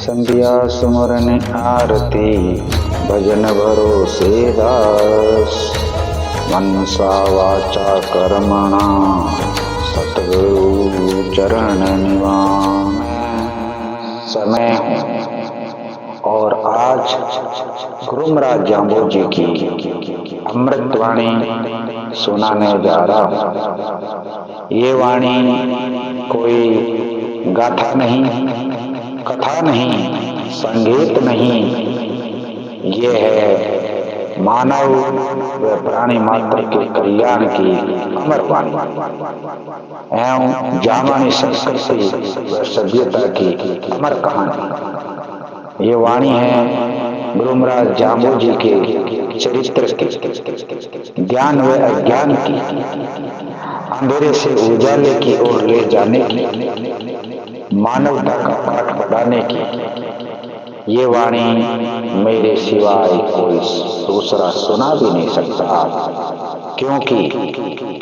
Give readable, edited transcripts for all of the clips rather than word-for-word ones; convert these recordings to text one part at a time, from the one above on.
संध्या सुमरन आरती भजन भरोसे दास। मनसा वाचा कर्मणा सतगुरु चरण निवास। समय हूँ और आज गुरु महाराज जाम्बो जी की अमृत वाणी सुनाने जा रहा हूँ। ये वाणी कोई गाथा नहीं, कथा नहीं, संगीत नहीं, ये है मानव व प्राणी मात्र के कल्याण की अमर वाणी एवं जामानी संस्कृति व सभ्यता की अमर कहानी। ये वाणी है गुरु महाराज जाम्बो जी के चरित्र की, ज्ञान व अज्ञान की, अंधेरे से उजाले की ओर ले जाने की, मानवता का पाठ पढ़ाने की। ये वाणी मेरे सिवाय कोई दूसरा सुना भी नहीं सकता, क्योंकि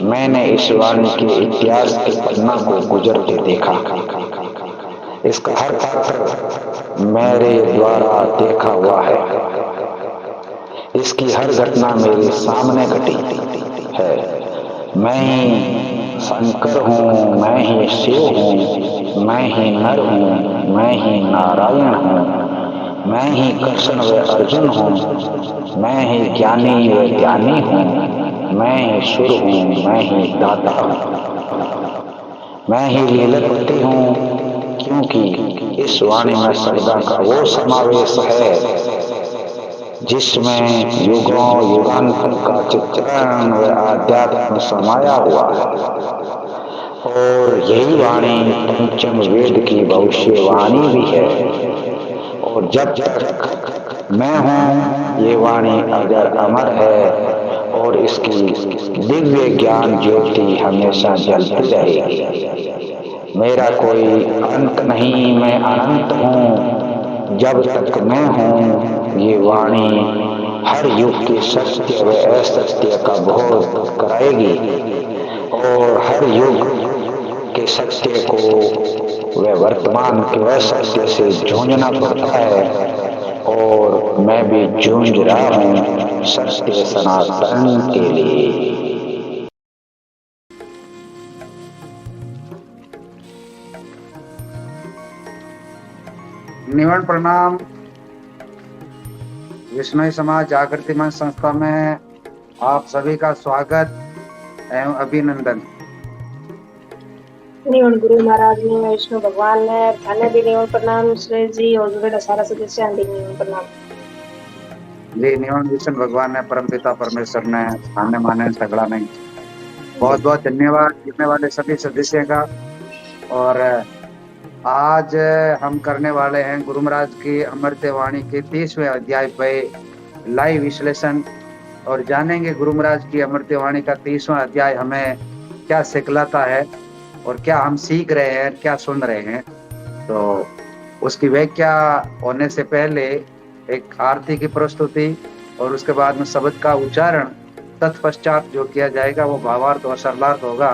मैंने इस वाणी के इतिहास के पन्ना को गुजरते देखा। इसका हर पात्र मेरे द्वारा देखा हुआ है। इसकी हर घटना मेरे सामने घटी है। मैं ही शंकर हूँ, मैं ही शिव हूँ, मैं ही नर हूँ, मैं ही नारायण हूँ, मैं ही कृष्ण व अर्जुन हूँ, मैं ही ज्ञानी व ध्यानी हूँ, मैं ही सुर हूँ, मैं ही दाता हूँ, मैं ही लीलापति हूँ। क्योंकि इस वाणी में शब्दा का वो समावेश है जिसमें युगों युगांतर का चित्रण व आध्यात्म समाया हुआ है। और यही वाणी पंचम वेद की भविष्यवाणी भी है। और जब तक मैं हूँ ये वाणी अगर अमर है और इसकी दिव्य ज्ञान ज्योति हमेशा जलती रहेगी। मेरा कोई अंत नहीं, मैं अनंत हूँ। जब तक मैं हूँ ये वाणी हर युग के सत्य व असत्य का बोध कराएगी और हर युग के सत्य को व वर्तमान के असत्य से जूझना पड़ता है। और मैं भी जूझ रहा हूँ सत्य सनातन के लिए। निवन प्रणाम। विष्णु समाज जागृति मंच संस्था में आप सभी का स्वागत एवं अभिनंदन। निवन गुरु महाराज ने वैष्णव भगवान ने थाने भी निवन प्रणाम सुरेश जी और जुड़े सारा सदस्य निवन प्रणाम जी। निवन विष्णु भगवान ने परम पिता परमेश्वर ने थाने माने सगड़ा नहीं। बहुत बहुत धन्यवाद जुड़ने वाले सभी सदस्य का। और आज हम करने वाले हैं गुरु महाराज की अमृत वाणी के 30वें अध्याय पे लाइव विश्लेषण और जानेंगे गुरु महाराज की अमृत वाणी का 30वां अध्याय हमें क्या सिखलाता है और क्या हम सीख रहे हैं, क्या सुन रहे हैं। तो उसकी व्याख्या होने से पहले एक आरती की प्रस्तुति और उसके बाद में शब्द का उच्चारण, तत्पश्चात जो किया जाएगा वो भावार्थ और सरलार्थ होगा।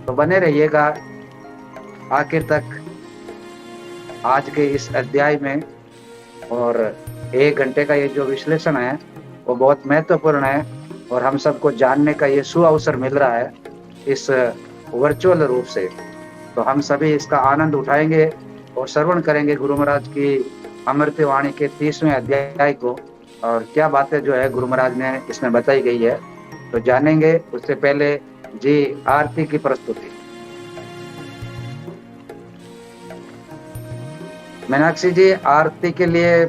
तो बने रहिएगा आखिर तक आज के इस अध्याय में। और 1 घंटे का ये जो विश्लेषण है वो बहुत महत्वपूर्ण है और हम सबको जानने का ये सुअवसर मिल रहा है इस वर्चुअल रूप से। तो हम सभी इसका आनंद उठाएंगे और श्रवण करेंगे गुरु महाराज की अमृत वाणी के 30वें अध्याय को और क्या बातें जो है गुरु महाराज ने इसमें बताई गई है तो जानेंगे। उससे पहले जी आरती की प्रस्तुति। मीनाक्षी जी आरती के लिए,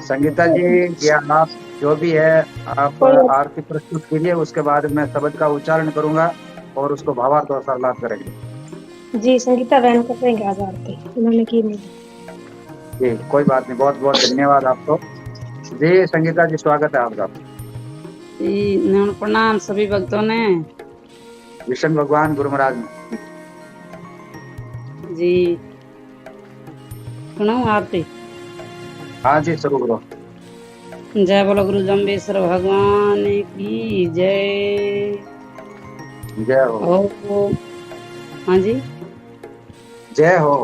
संगीता जी या आप जो भी है आप आरती प्रस्तुत कीजिए। उसके बाद मैं शब्द का उच्चारण करूंगा और उसको भावार्थ और सरलार्थ करेंगे। जी संगीता बहन करेंगे आज आरती, उन्होंने की नहीं। जी कोई बात नहीं, बहुत बहुत धन्यवाद आपको। जी संगीता जी स्वागत है आपका। जी प्रणाम सभी भक्तों ने। विष्णु भगवान गुरु महाराज ने जी सुनाऊं आरती? हाँ जी शुरू करो। जय बोलो गुरु जम्बेश्वर भगवान की जय। जय हो। हाँ जी जय हो।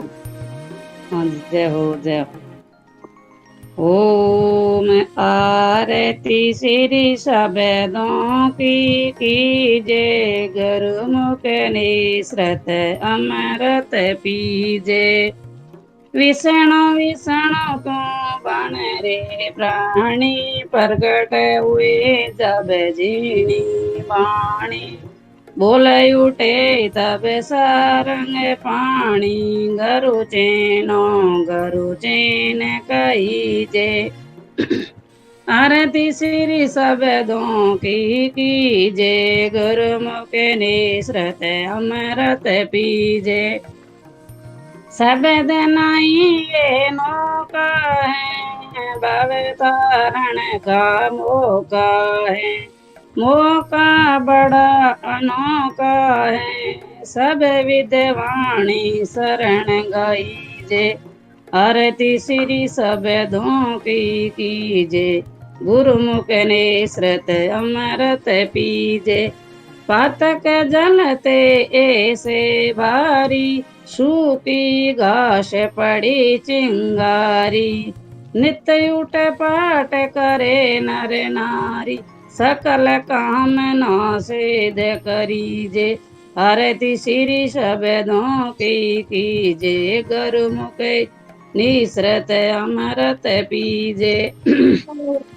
हाँ जी, जय हो जय हो। ओम आरती श्री सबदों की कीजे, गुरुमुख निसृत अमृत पीजे। विष्णु विष्णु तू बन रे प्राणी, प्रगट हुए जब जीनी वाणी। बोल उठे तब सारंग पाणी, गरु चैन कहीजे। आरती श्री सबदों की कीजे, गुरुमुख निसृत अमृत पीजे। शब्द नहीं ये नौका है, भव तारण का मौका है। मौका बड़ा अनोखा है, सब विद्वानी शरण गाइजे। आरती श्री सबदों की कीजे, गुरुमुख निसृत अमृत पीजे। पातक जलते ऐसे भारी, सूखी घास पड़ी चिंगारी। नित्य उठ पाठ करे नर नारी, सकल काम सिद्ध करीजे। आरती श्री शब्दों की कीजे, गुरुमुख निसृत अमृत पीजे।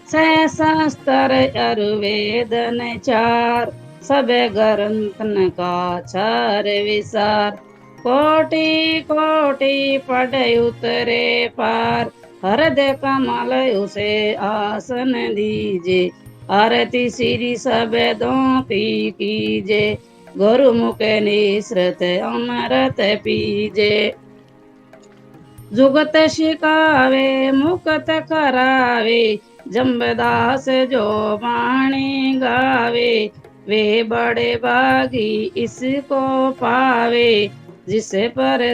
सहस्त्र अरुवेदन चार, सब ग्रंथन का चार विसार। कोटि कोटि पढ़ उतरे पार, हृदय कमल उसे आसन दीजे। आरती श्री सबदों की कीजे, गुरुमुख निसृत अमृत पीजे। जुगत शिकावे मुक्त करावे, जम्बदास जो वाणी गावे। वे बड़े भागी इसको पावे, जिसे पर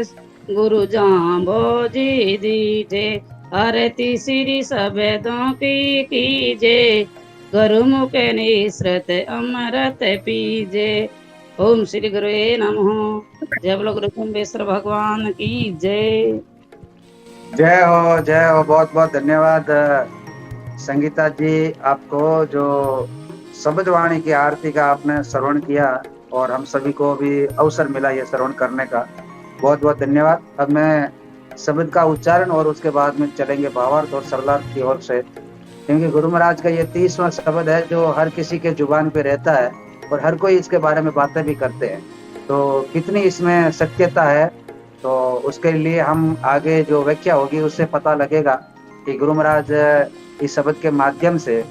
गुरु जाम्बो जी दीजे। आरती श्री सबदों की कीजे, गुरुमुख निसृत अमृत पीजे। ओम श्री गुरुवे नमः। जय बोलो गुरु कुंभेश्वर भगवान की जय। जय हो जय हो। बहुत बहुत धन्यवाद संगीता जी आपको, जो शब्दवाणी की आरती का आपने श्रवण किया और हम सभी को भी अवसर मिला ये श्रवण करने का। बहुत बहुत धन्यवाद। अब मैं शब्द का उच्चारण और उसके बाद में चलेंगे भावार्थ और सरलार्थ की ओर से, क्योंकि गुरु महाराज का ये 30वां शब्द है जो हर किसी के जुबान पे रहता है और हर कोई इसके बारे में बातें भी करते हैं। तो कितनी इसमें सत्यता है, तो उसके लिए हम आगे जो व्याख्या होगी उससे पता लगेगा कि गुरु महाराज इस शब्द के माध्यम से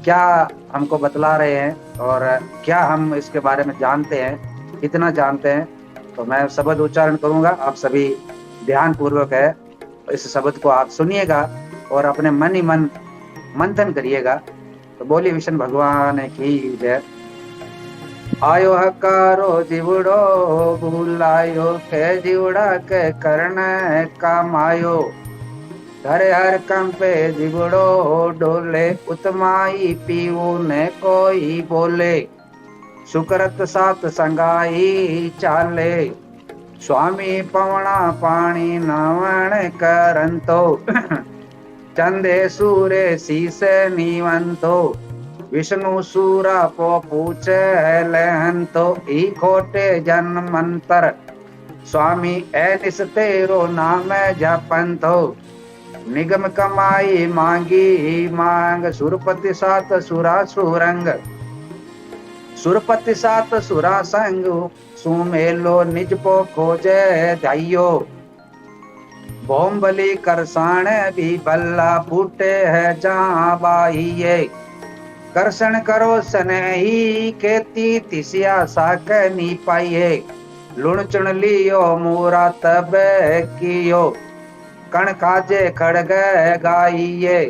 क्या हमको बतला रहे हैं और क्या हम इसके बारे में जानते हैं, कितना जानते हैं। तो मैं शब्द उच्चारण करूंगा, आप सभी ध्यान पूर्वक है इस शब्द को आप सुनिएगा और अपने मन ही मन मंथन करिएगा। तो बोलिए विष्णु भगवान की जय। आयो हकारो जीवड़ो, भूलायो के जीवड़ा के करण कमायो। हरे हर कंपे जीवड़ो डोले, उत्माई पीऊ ने कोई बोले। सुकरत सात संगाई चाले, स्वामी पवना पानी नावण करंतो। चंदे सूरे शीसे नीवंतो, विष्णु सूरा पो पूछे लहंतो। ई खोटे जन्म मंत्र, स्वामी ऐनिस तेरो नाम जपंतो। निगम कमाई मांगी मांग, सुरपति सात सुरा सुरंग। सुरपति सात सुरा संग, सुमेलो निज पो खोजे धाइयो। भोंबली करसाण भी बल्ला फूटे है जहाँ बाहिए। कर्षण करो सनही खेती, तिसिया साक नी पाइये। लुण चुन लियो मूरा तब कियो, कण काजे खड़ग गाइये।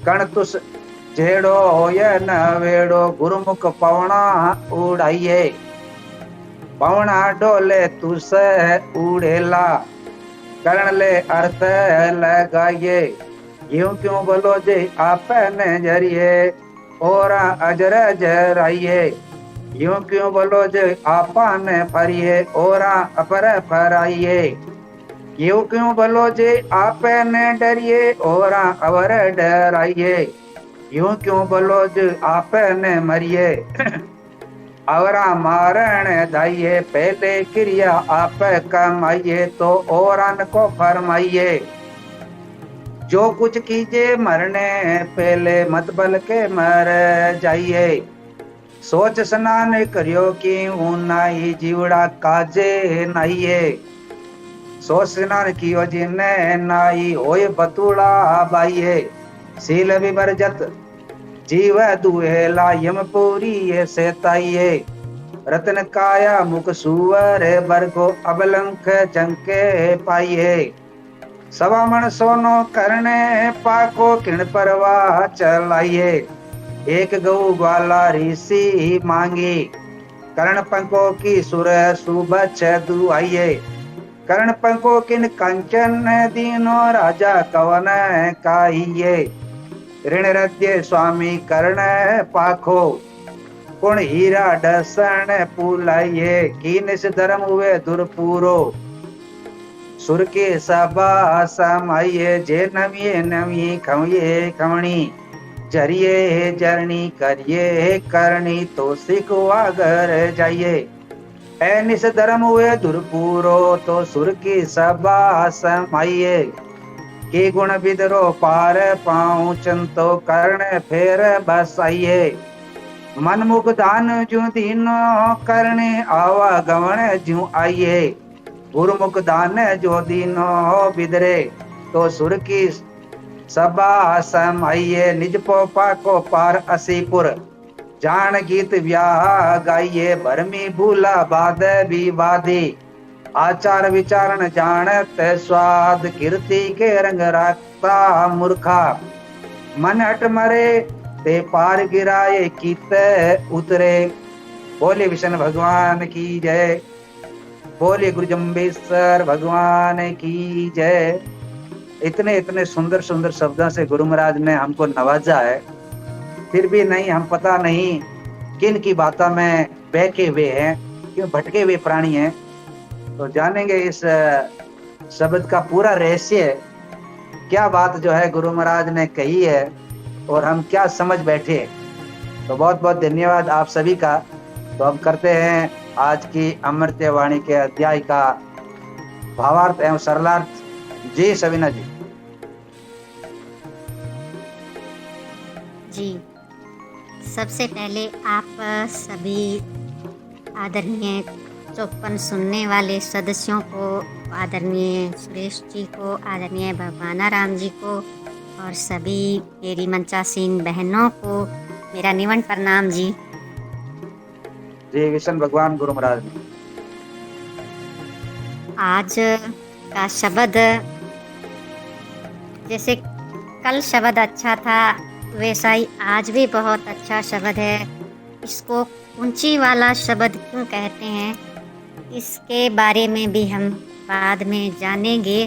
कण तुस झेड़ो होय नवेड़ो, गुरुमुख पवना उड़ाइये। पवना डोले तुस उड़ेला, करण ले अर्थ लगाइए। यूं क्यों बोलो जे आपने जरिए, और अजर जराइए। यूं क्यों बोलो जे आपने फरिए, और अपर फराइए। यूं क्यों भलो जे आप न डरिए और अवर डराइए, यूं क्यों भलो जे आप न मरिए अवरा मारण दाइए, पहले क्रिया आप कमाइए तो औरन को फरमाइए, जो कुछ कीजिए मरने पहले मत बल के मर जाइए, सोच स्नान करियो कि ऊनाई जीवड़ा काजे नाइये, सोच स्नान कियो जिने नाई होए बतूड़ा बाइये, सील विवर्जत जीव दुहेला यमपुरी से ताइये, रतन काया मुख सुवर बरगो अबलंक जंके पाइये, सवा मन सोनो करने पाको किण परवा चलाइये, एक गऊ ग्वाला ऋषि मांगी कर्ण पंको की सुर सुबछ दुआइये, कर्ण पंको किन कंचन दीनो राजा कवन काइये, ऋण रद्य स्वामी कर्ण पाखो कुण हीरा डसन पुलाइये, कीनिस धर्म हुए दुरपूरो सुर के सबा समाइये, जे नमिये नमी खमिये खमणी जरिए जरनी करिए करनी तो सिखो आगर जाइए, निस धर्म हुए दुरपूरो तो सुर की सबा समाइये, के गुण बिदरो पार पाऊं चंतो कर्ण फेर बसाइये, मन मुख दान जू दीनो करने आवा गवण जू आइये, गुरुमुख दान जो दीनो बिदरे तो सुर की सबा समाइये, निज पोपा को पार असीपुर जान गीत व्याह गाइये, भरमी भूला बाद विवादी आचार विचारण जानत स्वाद, कीर्ति के रंग राखता मूर्खा मन हट मरे ते पार गिराए कीत उतरे। बोले विष्णु भगवान की जय, बोले गुरु जम्बेश्वर भगवान की जय। इतने इतने सुंदर सुंदर शब्दों से गुरु महाराज ने हमको नवाजा है, फिर भी नहीं हम पता नहीं किन की बातों में बहके हुए हैं, क्यों भटके हुए प्राणी हैं। तो जानेंगे इस शब्द का पूरा रहस्य, क्या बात जो है गुरु महाराज ने कही है और हम क्या समझ बैठे। तो बहुत बहुत धन्यवाद आप सभी का। तो हम करते हैं आज की अमृत वाणी के अध्याय का भावार्थ एवं सरलार्थ। जी सविना जी। जी सबसे पहले आप सभी आदरणीय 54 सुनने वाले सदस्यों को, आदरणीय सुरेश जी को, आदरणीय भगवानाराम जी को और सभी मेरी मंचासीन बहनों को मेरा निवन प्रणाम जी। जी विष्णु भगवान गुरु महाराज। आज का शब्द जैसे कल शब्द अच्छा था वैसा ही आज भी बहुत अच्छा शब्द है। इसको ऊंची वाला शब्द क्यों कहते हैं इसके बारे में भी हम बाद में जानेंगे।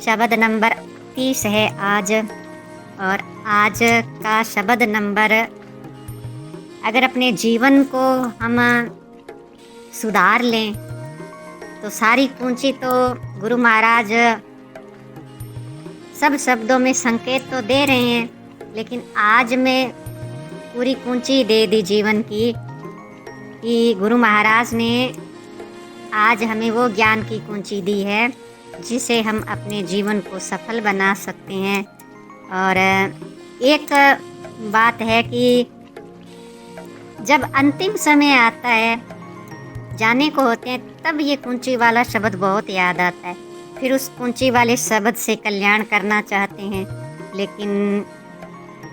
शब्द नंबर 30 है आज, और आज का शब्द नंबर, अगर अपने जीवन को हम सुधार लें तो सारी कुंजी तो गुरु महाराज सब शब्दों में संकेत तो दे रहे हैं, लेकिन आज मैं पूरी कुंजी दे दी जीवन की कि गुरु महाराज ने आज हमें वो ज्ञान की कुंजी दी है जिसे हम अपने जीवन को सफल बना सकते हैं। और एक बात है कि जब अंतिम समय आता है, जाने को होते हैं, तब ये कुंची वाला शब्द बहुत याद आता है। फिर उस कुंची वाले शब्द से कल्याण करना चाहते हैं, लेकिन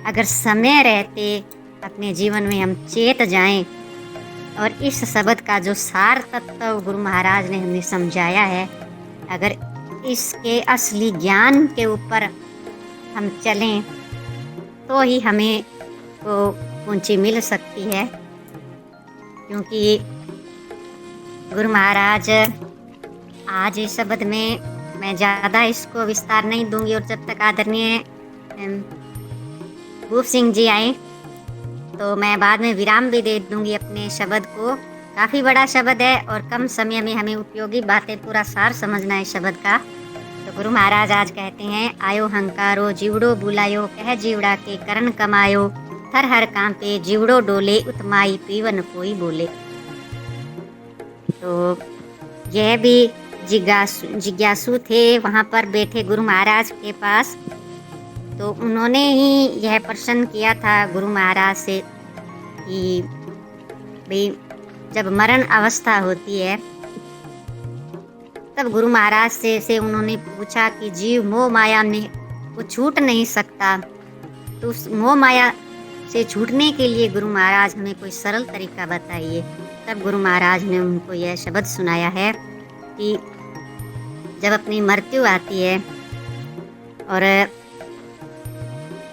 अगर समय रहते अपने जीवन में हम चेत जाएं और इस शब्द का जो सार तत्व गुरु महाराज ने हमें समझाया है, अगर इसके असली ज्ञान के ऊपर हम चलें तो ही हमें वो कुंची मिल सकती है। क्योंकि गुरु महाराज आज इस शब्द में मैं ज़्यादा इसको विस्तार नहीं दूंगी, और जब तक आदरणीय भूप सिंह जी आए तो मैं बाद में विराम भी दे दूंगी अपने शब्द को काफ़ी बड़ा शब्द है और कम समय में हमें उपयोगी बातें पूरा सार समझना है शब्द का। तो गुरु महाराज आज कहते हैं, आयो हंकारो जीवड़ो बुलायो, कह जीवड़ा के करण कमायो, थर हर कांपे जीवड़ो डोले, उतमाई पीवन कोई बोले। तो यह भी जिज्ञासु थे, वहाँ पर बैठे गुरु महाराज के पास। तो उन्होंने ही यह प्रश्न किया था गुरु महाराज से कि भाई जब मरण अवस्था होती है तब गुरु महाराज से उन्होंने पूछा कि जीव मोह माया में वो छूट नहीं सकता, तो उस मोह माया से छूटने के लिए गुरु महाराज हमें कोई सरल तरीका बताइए। तब गुरु महाराज ने उनको यह शब्द सुनाया है कि जब अपनी मृत्यु आती है और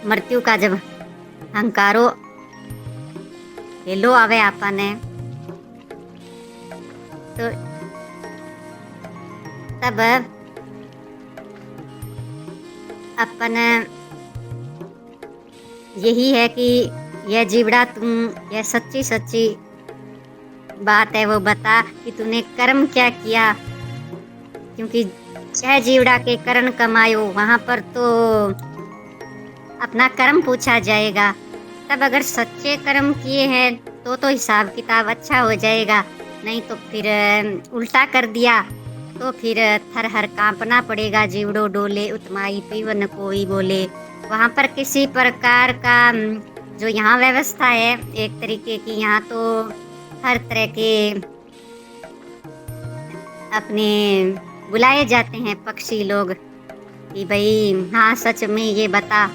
मृत्यु का जब हंकारो हेलो आवे आपने, तो तब अपन यही है कि यह जीवड़ा तुम यह सच्ची सच्ची बात है वो बता कि तूने कर्म क्या किया, क्योंकि यह जीवड़ा के करण कमायो, वहाँ पर तो अपना कर्म पूछा जाएगा। तब अगर सच्चे कर्म किए हैं तो हिसाब किताब अच्छा हो जाएगा, नहीं तो फिर उल्टा कर दिया तो फिर थर हर कांपना पड़ेगा, जीवड़ो डोले उतमाई पीवन कोई बोले। वहाँ पर किसी प्रकार का जो यहाँ व्यवस्था है एक तरीके की, यहाँ तो हर तरह के अपने बुलाए जाते हैं पक्षी लोग कि भाई हाँ सच में ये बता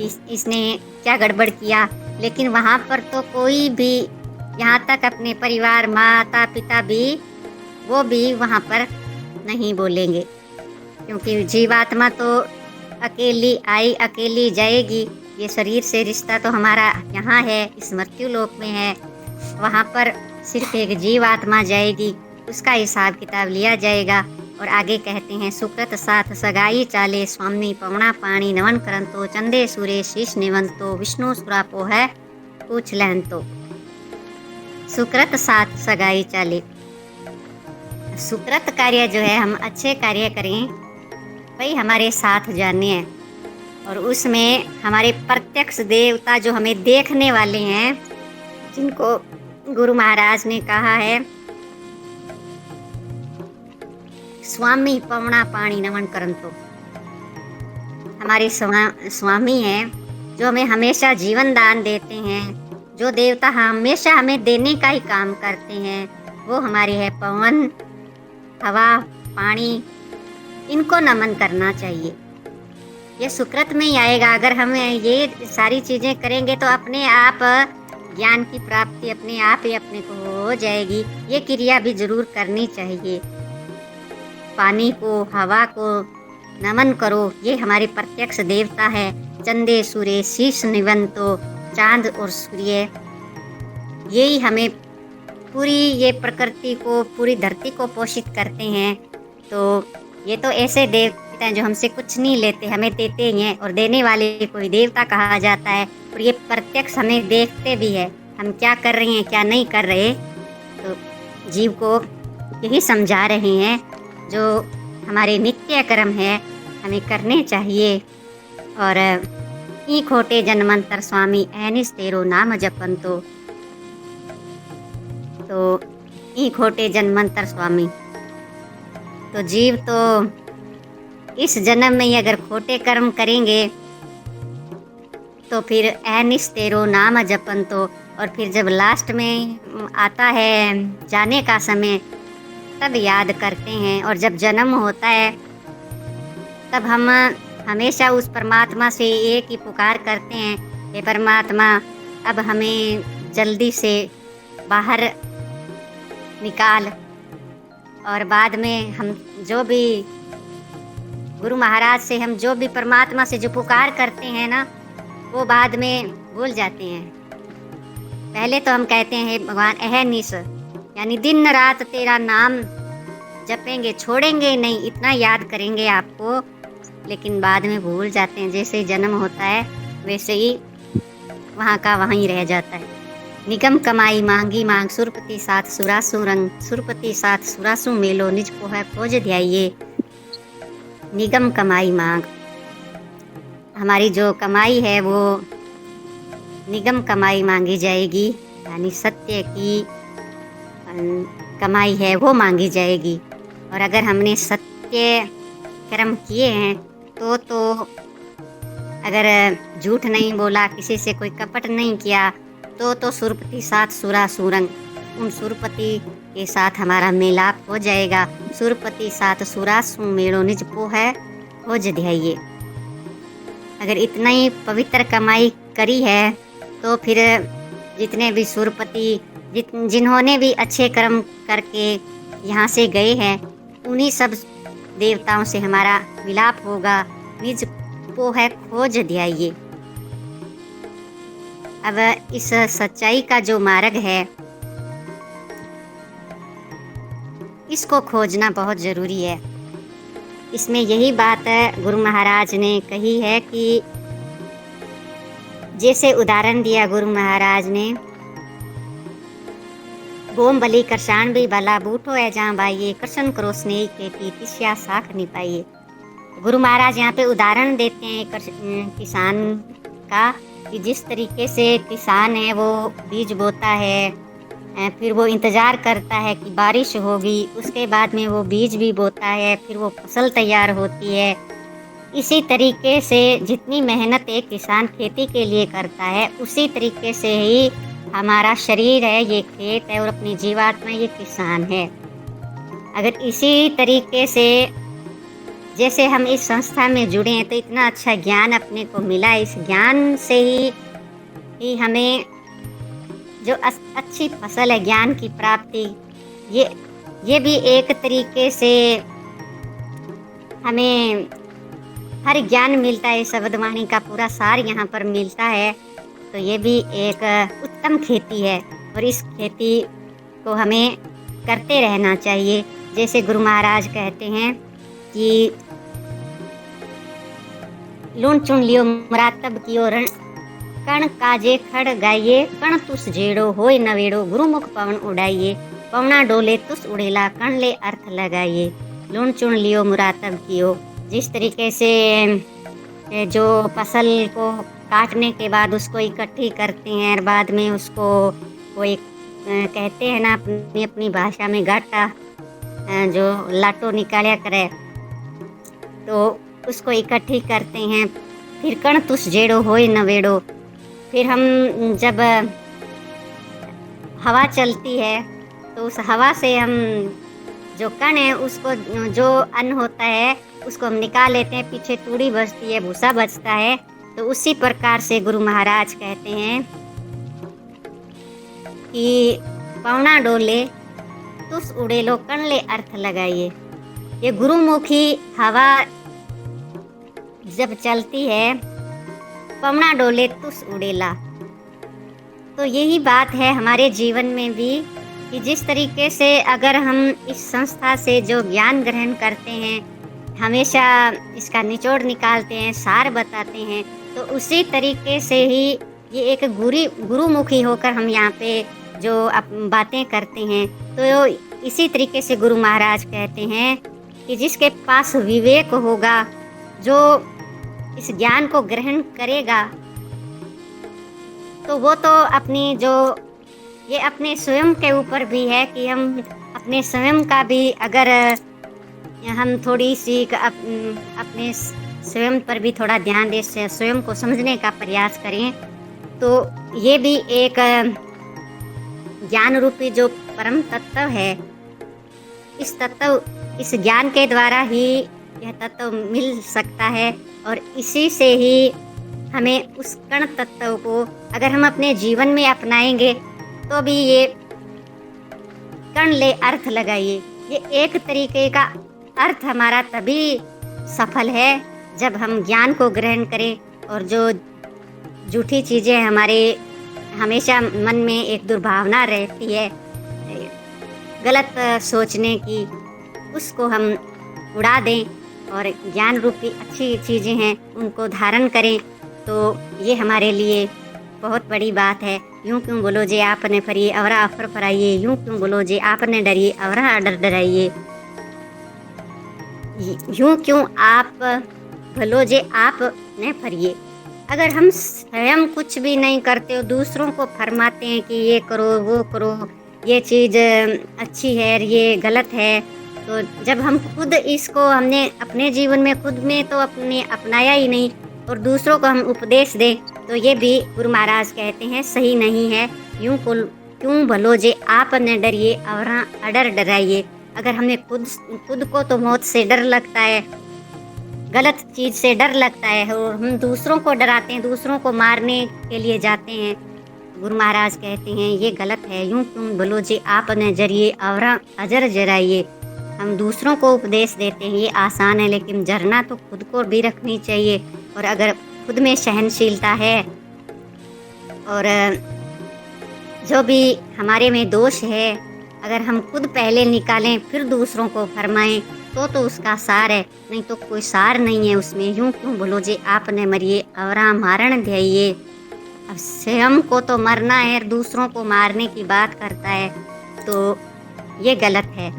इसने क्या गड़बड़ किया। लेकिन वहाँ पर तो कोई भी, यहाँ तक अपने परिवार माता पिता भी, वो भी वहाँ पर नहीं बोलेंगे, क्योंकि जीवात्मा तो अकेली आई अकेली जाएगी। ये शरीर से रिश्ता तो हमारा यहाँ है, इस मृत्यु लोक में है। वहाँ पर सिर्फ एक जीवात्मा जाएगी, उसका हिसाब किताब लिया जाएगा। और आगे कहते हैं, सुकृत साथ सगाई चाले, स्वामी पवना पानी नवन करंतो, चंदे सूर्य शीश निवंतो, विष्णु सुरापो है पूछ लहंतो। सुकृत साथ सगाई चाले, सुकृत कार्य जो है हम अच्छे कार्य करें, भाई हमारे साथ जाने हैं। और उसमें हमारे प्रत्यक्ष देवता जो हमें देखने वाले हैं, जिनको गुरु महाराज ने कहा है स्वामी पवना पानी नमन करंतो, हमारे स्वामी हैं जो हमें हमेशा जीवन दान देते हैं, जो देवता हमेशा हमें देने का ही काम करते हैं, वो हमारे है पवन हवा पानी, इनको नमन करना चाहिए। ये सुकृत में ही आएगा। अगर हम ये सारी चीज़ें करेंगे तो अपने आप ज्ञान की प्राप्ति अपने आप ही अपने को हो जाएगी। ये क्रिया भी जरूर करनी चाहिए। पानी को हवा को नमन करो, ये हमारे प्रत्यक्ष देवता है। चंदे सूर्य शीश निवंतो, चांद और सूर्य यही हमें पूरी ये प्रकृति को, पूरी धरती को पोषित करते हैं। तो ये तो ऐसे देवता हैं जो हमसे कुछ नहीं लेते, हमें देते ही हैं। और देने वाले को ही देवता कहा जाता है। और ये प्रत्यक्ष हमें देखते भी है, हम क्या कर रहे हैं क्या नहीं कर रहे। तो जीव को यही समझा रहे हैं, जो हमारे नित्य कर्म है हमें करने चाहिए। और ई खोटे जन्मंतर स्वामी ऐनिस तेरो नाम जपंतो, तो ई खोटे जन्मंतर स्वामी, तो जीव तो इस जन्म में ही अगर खोटे कर्म करेंगे तो फिर ऐनिस तेरो नाम जपंतो, और फिर जब लास्ट में आता है जाने का समय तब याद करते हैं। और जब जन्म होता है तब हम हमेशा उस परमात्मा से एक ही पुकार करते हैं, हे परमात्मा अब हमें जल्दी से बाहर निकाल। और बाद में हम जो भी गुरु महाराज से, हम जो भी परमात्मा से जो पुकार करते हैं ना, वो बाद में भूल जाते हैं। पहले तो हम कहते हैं हे भगवान अहनिस, यानी दिन रात तेरा नाम जपेंगे, छोड़ेंगे नहीं, इतना याद करेंगे आपको, लेकिन बाद में भूल जाते हैं। जैसे ही जन्म होता है वैसे ही वहाँ का वहीं रह जाता है। निगम कमाई मांगी मांग सुरपति साथ सुरासु रंग, सुरपति साथ सुरासु मेलो निज को है खोज ध्याइये। निगम कमाई मांग, हमारी जो कमाई है वो निगम कमाई मांगी जाएगी, यानी सत्य की कमाई है वो मांगी जाएगी। और अगर हमने सत्य कर्म किए हैं तो अगर झूठ नहीं बोला, किसी से कोई कपट नहीं किया, तो सुरपति साथ सुरासु रंग, उन सुरपति के साथ हमारा मिलाप हो जाएगा। सुरपति साथ सुरासु मेलो निज को है खोज ध्याइये। अगर इतना ही पवित्र कमाई करी है तो फिर जितने भी सुरपति जिन्होंने भी अच्छे कर्म करके यहाँ से गए हैं, उन्हीं सब देवताओं से हमारा मिलाप होगा। निज को है खोज ध्याइये। अब इस सच्चाई का जो मार्ग है, इसको खोजना बहुत जरूरी है। इसमें यही बात गुरु महाराज ने कही है कि जैसे उदाहरण दिया गुरु महाराज ने, गोम बली करसान भी भला बूठो है जहाँ बाइये, कृष्ण करो स्नेही खेती तिस्या साख नहीं पाइये। गुरु महाराज यहाँ पे उदाहरण देते हैं किसान का, कि जिस तरीके से किसान है वो बीज बोता है, फिर वो इंतज़ार करता है कि बारिश होगी, उसके बाद में वो बीज भी बोता है, फिर वो फसल तैयार होती है। इसी तरीके से जितनी मेहनत एक किसान खेती के लिए करता है, उसी तरीके से ही हमारा शरीर है ये खेत है और अपनी जीवात्मा ये किसान है। अगर इसी तरीके से जैसे हम इस संस्था में जुड़े हैं तो इतना अच्छा ज्ञान अपने को मिला, इस ज्ञान से ही हमें जो अच्छी फसल है ज्ञान की प्राप्ति, ये भी एक तरीके से हमें हर ज्ञान मिलता है। शब्दवाणी का पूरा सार यहाँ पर मिलता है, तो ये भी एक उत्तम खेती है और इस खेती को हमें करते रहना चाहिए। जैसे गुरु महाराज कहते हैं कि लूण चुन लियो मुरातब कियो रण, कण काजे खड़ गाइये, कण तुस जेड़ो होय नवेड़ो, गुरुमुख पवन उड़ाइये, पवना डोले तुस उड़ेला, कण ले अर्थ लगाइए। लूण चुन लियो मुरातब कियो, जिस तरीके से जो फसल को काटने के बाद उसको इकट्ठी करते हैं और बाद में उसको कोई कहते हैं ना अपनी अपनी भाषा में गाटा, जो लाटो निकाला करे, तो उसको इकट्ठी करते हैं। फिर कण तुस जेड़ो होय नवेड़ो, फिर हम जब हवा चलती है तो उस हवा से हम जो कण है उसको, जो अन्न होता है उसको हम निकाल लेते हैं, पीछे तूड़ी बचती है, भूसा बचता है। तो उसी प्रकार से गुरु महाराज कहते हैं कि पवना डोले तुस उड़ेलो, कण ले अर्थ लगाइए। ये गुरुमुखी हवा जब चलती है, पवना डोले तुस उड़ेला, तो यही बात है हमारे जीवन में भी कि जिस तरीके से अगर हम इस संस्था से जो ज्ञान ग्रहण करते हैं, हमेशा इसका निचोड़ निकालते हैं, सार बताते हैं, तो उसी तरीके से ही ये एक गुरुमुखी होकर हम यहाँ पे जो बातें करते हैं। तो इसी तरीके से गुरु महाराज कहते हैं कि जिसके पास विवेक होगा, जो इस ज्ञान को ग्रहण करेगा, तो वो तो अपनी जो ये अपने स्वयं के ऊपर भी है कि हम अपने स्वयं का भी अगर हम थोड़ी सी अपने स्वयं पर भी थोड़ा ध्यान दे, स्वयं को समझने का प्रयास करें, तो ये भी एक ज्ञान रूपी जो परम तत्व है, इस ज्ञान के द्वारा ही यह तत्व मिल सकता है। और इसी से ही हमें उस कण तत्व को अगर हम अपने जीवन में अपनाएंगे तो भी ये कण ले अर्थ लगाइए, ये एक तरीके का अर्थ हमारा तभी सफल है जब हम ज्ञान को ग्रहण करें। और जो झूठी चीज़ें हमारे हमेशा मन में एक दुर्भावना रहती है गलत सोचने की, उसको हम उड़ा दें और ज्ञान रूपी अच्छी चीज़ें हैं उनको धारण करें, तो ये हमारे लिए बहुत बड़ी बात है। यूं क्यों बोलो जे आपने फरिए अवरा अफर फराइए, यूं क्यों बोलो जे आपने डरिए अवरा अडर डराइए, यूं क्यों आप भलो जे आप ने फरिए। अगर हम स्वयं कुछ भी नहीं करते हो, दूसरों को फरमाते हैं कि ये करो वो करो, ये चीज़ अच्छी है ये गलत है, तो जब हम खुद इसको हमने अपने जीवन में खुद में तो अपने अपनाया ही नहीं और दूसरों को हम उपदेश दें, तो ये भी गुरु महाराज कहते हैं सही नहीं है। यूं क्यों भलो जे आप न डरिए और अडर डराइए। अगर हमें खुद को तो मौत से डर लगता है, गलत चीज से डर लगता है और हम दूसरों को डराते हैं, दूसरों को मारने के लिए जाते हैं, गुरु महाराज कहते हैं ये गलत है। यूं क्यों भलो जे आप न जरिए और अजर जराइए। हम दूसरों को उपदेश देते हैं ये आसान है, लेकिन जरना तो खुद को भी रखनी चाहिए। और अगर खुद में सहनशीलता है और जो भी हमारे में दोष है अगर हम खुद पहले निकालें फिर दूसरों को फरमाएं तो उसका सार है, नहीं तो कोई सार नहीं है उसमें। यूं क्यों बोलो जे आपने मरिए और मारण ध्याइए। अब स्वयं को तो मरना है, दूसरों को मारने की बात करता है तो ये गलत है।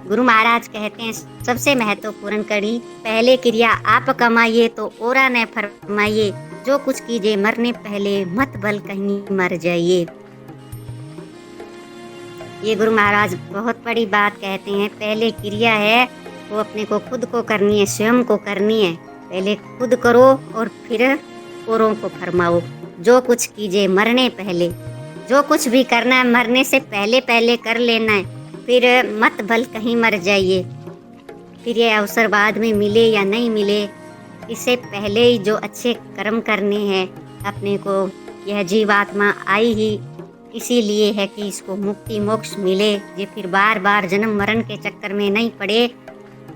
गुरु महाराज कहते हैं सबसे महत्वपूर्ण कड़ी, पहले क्रिया आप कमाइए तो ओरा न फरमाइए, जो कुछ कीजिए मरने पहले मत भल कहीं मर जाइए। ये गुरु महाराज बहुत बड़ी बात कहते हैं। पहले क्रिया है वो अपने को खुद को करनी है, स्वयं को करनी है। पहले खुद करो और फिर औरों को फरमाओ। जो कुछ कीजिए मरने पहले, जो कुछ भी करना है मरने से पहले पहले कर लेना है, फिर मत भल कहीं मर जाइए। फिर ये अवसर बाद में मिले या नहीं मिले, इससे पहले ही जो अच्छे कर्म करने हैं अपने को। यह जीवात्मा आई ही इसीलिए है कि इसको मुक्ति मोक्ष मिले, ये फिर बार बार जन्म मरण के चक्कर में नहीं पड़े।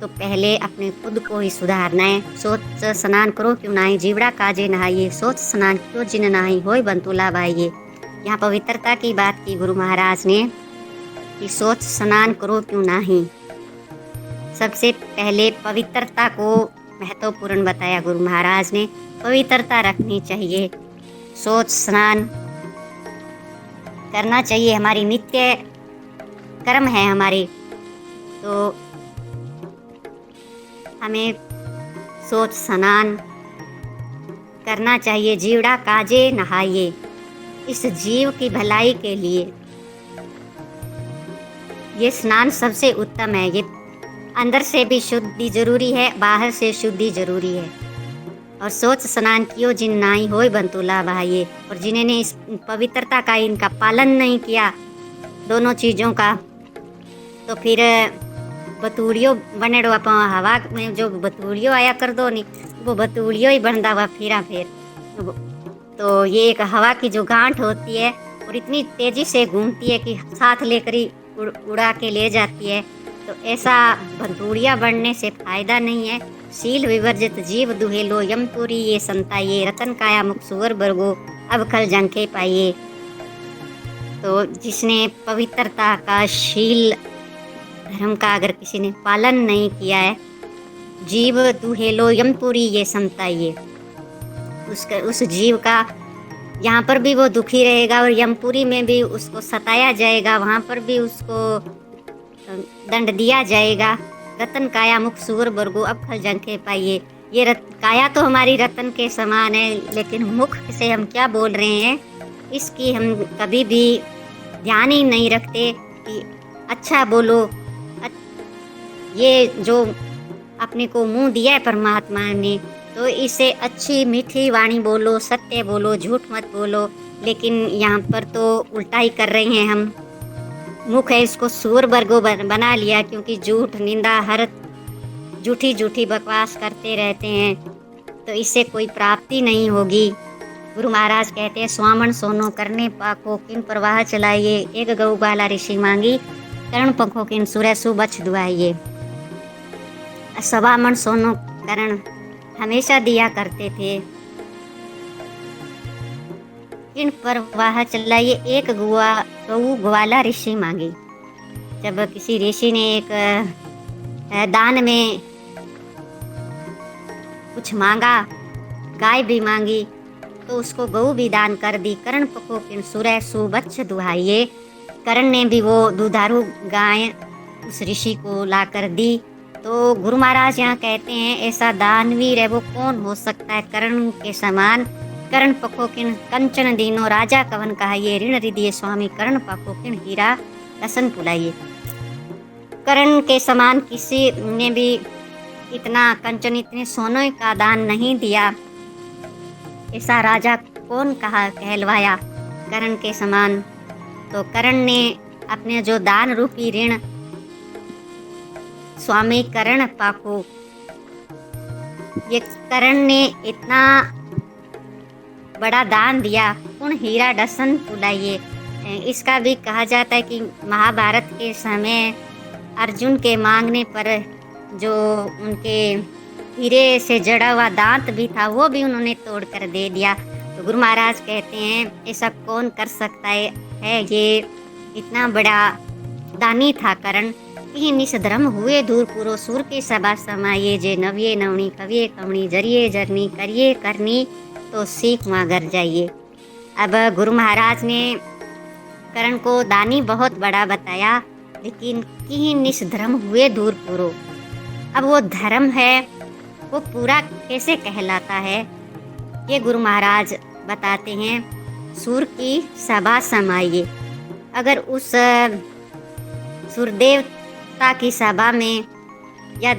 तो पहले अपने खुद को ही सुधारना है। सोच स्नान करो क्यों नाई, जीवड़ा काजे नहाइए, सोच स्नान क्यों जिन नहाई होय बंतुला बाइये। यहाँ पवित्रता की बात की गुरु महाराज ने कि सोच स्नान करो क्यों नाही। सबसे पहले पवित्रता को महत्वपूर्ण बताया गुरु महाराज ने। पवित्रता रखनी चाहिए, सोच स्नान करना चाहिए, हमारी नित्य कर्म है हमारे। तो हमें सोच स्नान करना चाहिए, जीवड़ा काजे नहाइए, इस जीव की भलाई के लिए ये स्नान सबसे उत्तम है। ये अंदर से भी शुद्धि जरूरी है, बाहर से शुद्धि जरूरी है। और सोच स्नान कियो जिन नाई होय बंतुला बहाइए। और जिन्होंने इस पवित्रता का इनका पालन नहीं किया दोनों चीज़ों का, तो फिर बतूड़ियो बने रहो। आप हवा में जो बतूड़ियो आया कर दो नहीं, वो बतूड़ियो ही बनता हुआ फिर। तो ये एक हवा की जो गांठ होती है और इतनी तेजी से घूमती है कि साथ लेकर ही उड़ा के ले जाती है। तो ऐसा बंतूड़िया बनने से फायदा नहीं है। शील विवर्जित जीव दुहेलो, यमपुरी ये संताइए, रतन काया मुख सुवर बरगो, अब खल जंखे पाइए। तो जिसने पवित्रता का शील धर्म का अगर किसी ने पालन नहीं किया है, जीव दुहेलो यमपुरी ये संताइए, उस जीव का यहाँ पर भी वो दुखी रहेगा और यमपुरी में भी उसको सताया जाएगा, वहाँ पर भी उसको दंड दिया जाएगा। रतन काया मुख सुवर बरगो, अब खल जंखे पाइए। ये काया तो हमारी रतन के समान है, लेकिन मुख से हम क्या बोल रहे हैं इसकी हम कभी भी ध्यान ही नहीं रखते कि अच्छा बोलो। ये जो अपने को मुंह दिया है परमात्मा ने, तो इसे अच्छी मीठी वाणी बोलो, सत्य बोलो, झूठ मत बोलो। लेकिन यहाँ पर तो उल्टा ही कर रहे हैं हम। मुख है इसको सूर वर्गो बना लिया, क्योंकि झूठ निंदा हर झूठी बकवास करते रहते हैं, तो इससे कोई प्राप्ति नहीं होगी। गुरु महाराज कहते हैं स्वामन सोनो करने पाको, किन प्रवाह चलाइए, एक गौ बाला ऋषि मांगी, करण पंखों किन सुरसु बछ दुआइए। सवामन सोनो करण हमेशा दिया करते थे, किन प्रवाह चलाइए, एक गऊ ग्वाला ऋषि मांगी। जब किसी ऋषि ने एक दान में कुछ मांगा, गाय भी मांगी, तो उसको गऊ भी दान कर दी। करण पको किन सुरय सुबच्छ दुहाइये। करण ने भी वो दुधारू गाय उस ऋषि को ला कर दी। तो गुरु महाराज यहाँ कहते हैं ऐसा दानवीर है वो कौन हो सकता है करण के समान। करण पको किन कंचन दीनो राजा कवन कहाइये। ऋण रिदिये स्वामी करण पको किन हीरा रसन पुलाइये। करण के समान किसी ने भी इतना कंचन इतने सोने का दान नहीं दिया। ऐसा राजा कौन कहलवाया करण के समान। तो करण ने अपने जो दान रूपी ऋण स्वामी करण पाको, ये करण ने इतना बड़ा दान दिया। पुण्य हीरा डसन पुलाइये। इसका भी कहा जाता है कि महाभारत के समय अर्जुन के मांगने पर जो उनके हीरे से जड़ा हुआ दांत भी था वो भी उन्होंने तोड़ कर दे दिया। तो गुरु महाराज कहते हैं ऐसा कौन कर सकता है ये इतना बड़ा दानी था करण। ही निसधर्म हुए दूर पुरो सुर की सभा समाये। जे नव्ये नवनी कविये कवनी जरिए जरनी करिए करनी तो सीख वहाँ घर जाइए। अब गुरु महाराज ने करण को दानी बहुत बड़ा बताया, लेकिन कि निसधर्म हुए दूर पुरो। अब वो धर्म है वो पूरा कैसे कहलाता है ये गुरु महाराज बताते हैं। सुर की सभा समाइए। अगर उस सुरदेवता की सभा में या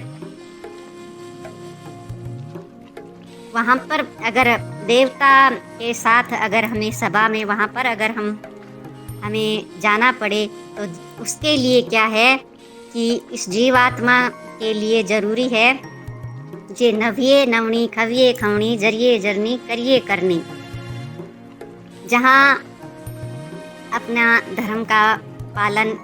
वहाँ पर अगर देवता के साथ अगर हमें सभा में वहाँ पर अगर हमें जाना पड़े तो उसके लिए क्या है कि इस जीवात्मा के लिए जरूरी है जे नव्ये नवनी खविये खवनी जरिए जरनी करिए करनी। जहाँ अपना धर्म का पालन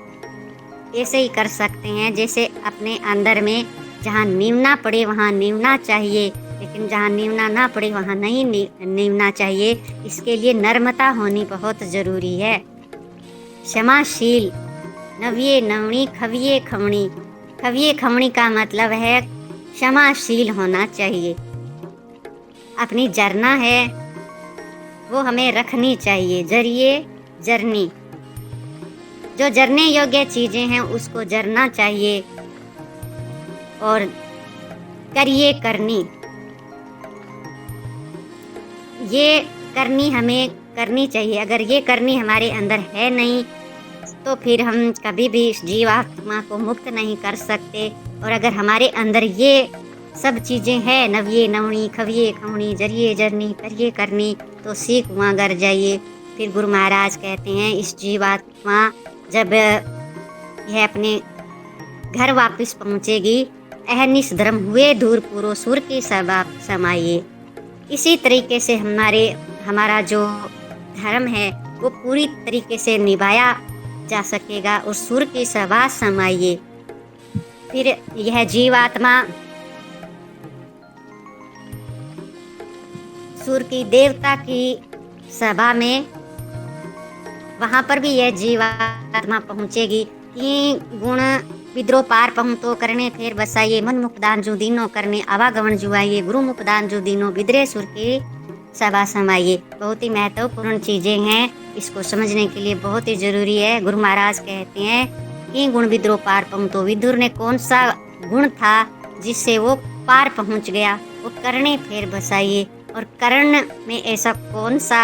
ऐसे ही कर सकते हैं जैसे अपने अंदर में जहाँ नीवना पड़े वहाँ नीवना चाहिए, लेकिन जहाँ नीवना ना पड़े वहाँ नहीं नीवना चाहिए। इसके लिए नर्मता होनी बहुत ज़रूरी है। क्षमाशील नव्ये नवनी खविये खवनी। खविये खवनी का मतलब है क्षमाशील होना चाहिए। अपनी जरना है वो हमें रखनी चाहिए। जरिए जरनी, जो जरने योग्य चीज़ें हैं उसको जरना चाहिए। और करिए करनी, ये करनी हमें करनी चाहिए। अगर ये करनी हमारे अंदर है नहीं तो फिर हम कभी भी इस जीवात्मा को मुक्त नहीं कर सकते। और अगर हमारे अंदर ये सब चीज़ें हैं नव्ये नवनी खविये खवनी जरिए जरनी करिए करनी तो सीख वहाँ घर जाइए। फिर गुरु महाराज कहते हैं इस जीवात्मा जब यह अपने घर वापस पहुँचेगी अहनिस धर्म हुए दूर पूरो सुर की सभा समाइए। इसी तरीके से हमारा जो धर्म है वो पूरी तरीके से निभाया जा सकेगा और सुर की सभा समाइए। फिर यह जीवात्मा सुर की देवता की सभा में वहाँ पर भी यह जीवात्मा पहुँचेगी। कि गुण विद्रोह पार पहुँचो करने फिर बसाइए। मन मुक्दान जो दीनो करने आवागमन जुआइए। गुरु मुक्दान जो दीनो विद्रे सुर की सभा समाइए। बहुत ही महत्वपूर्ण चीज़ें हैं, इसको समझने के लिए बहुत ही ज़रूरी है। गुरु महाराज कहते हैं कि गुण विद्रोह पार पहुँचो। विदुर ने कौन सा गुण था जिससे वो पार पहुँच गया, वो करने फिर बसाइए। और कर्ण में ऐसा कौन सा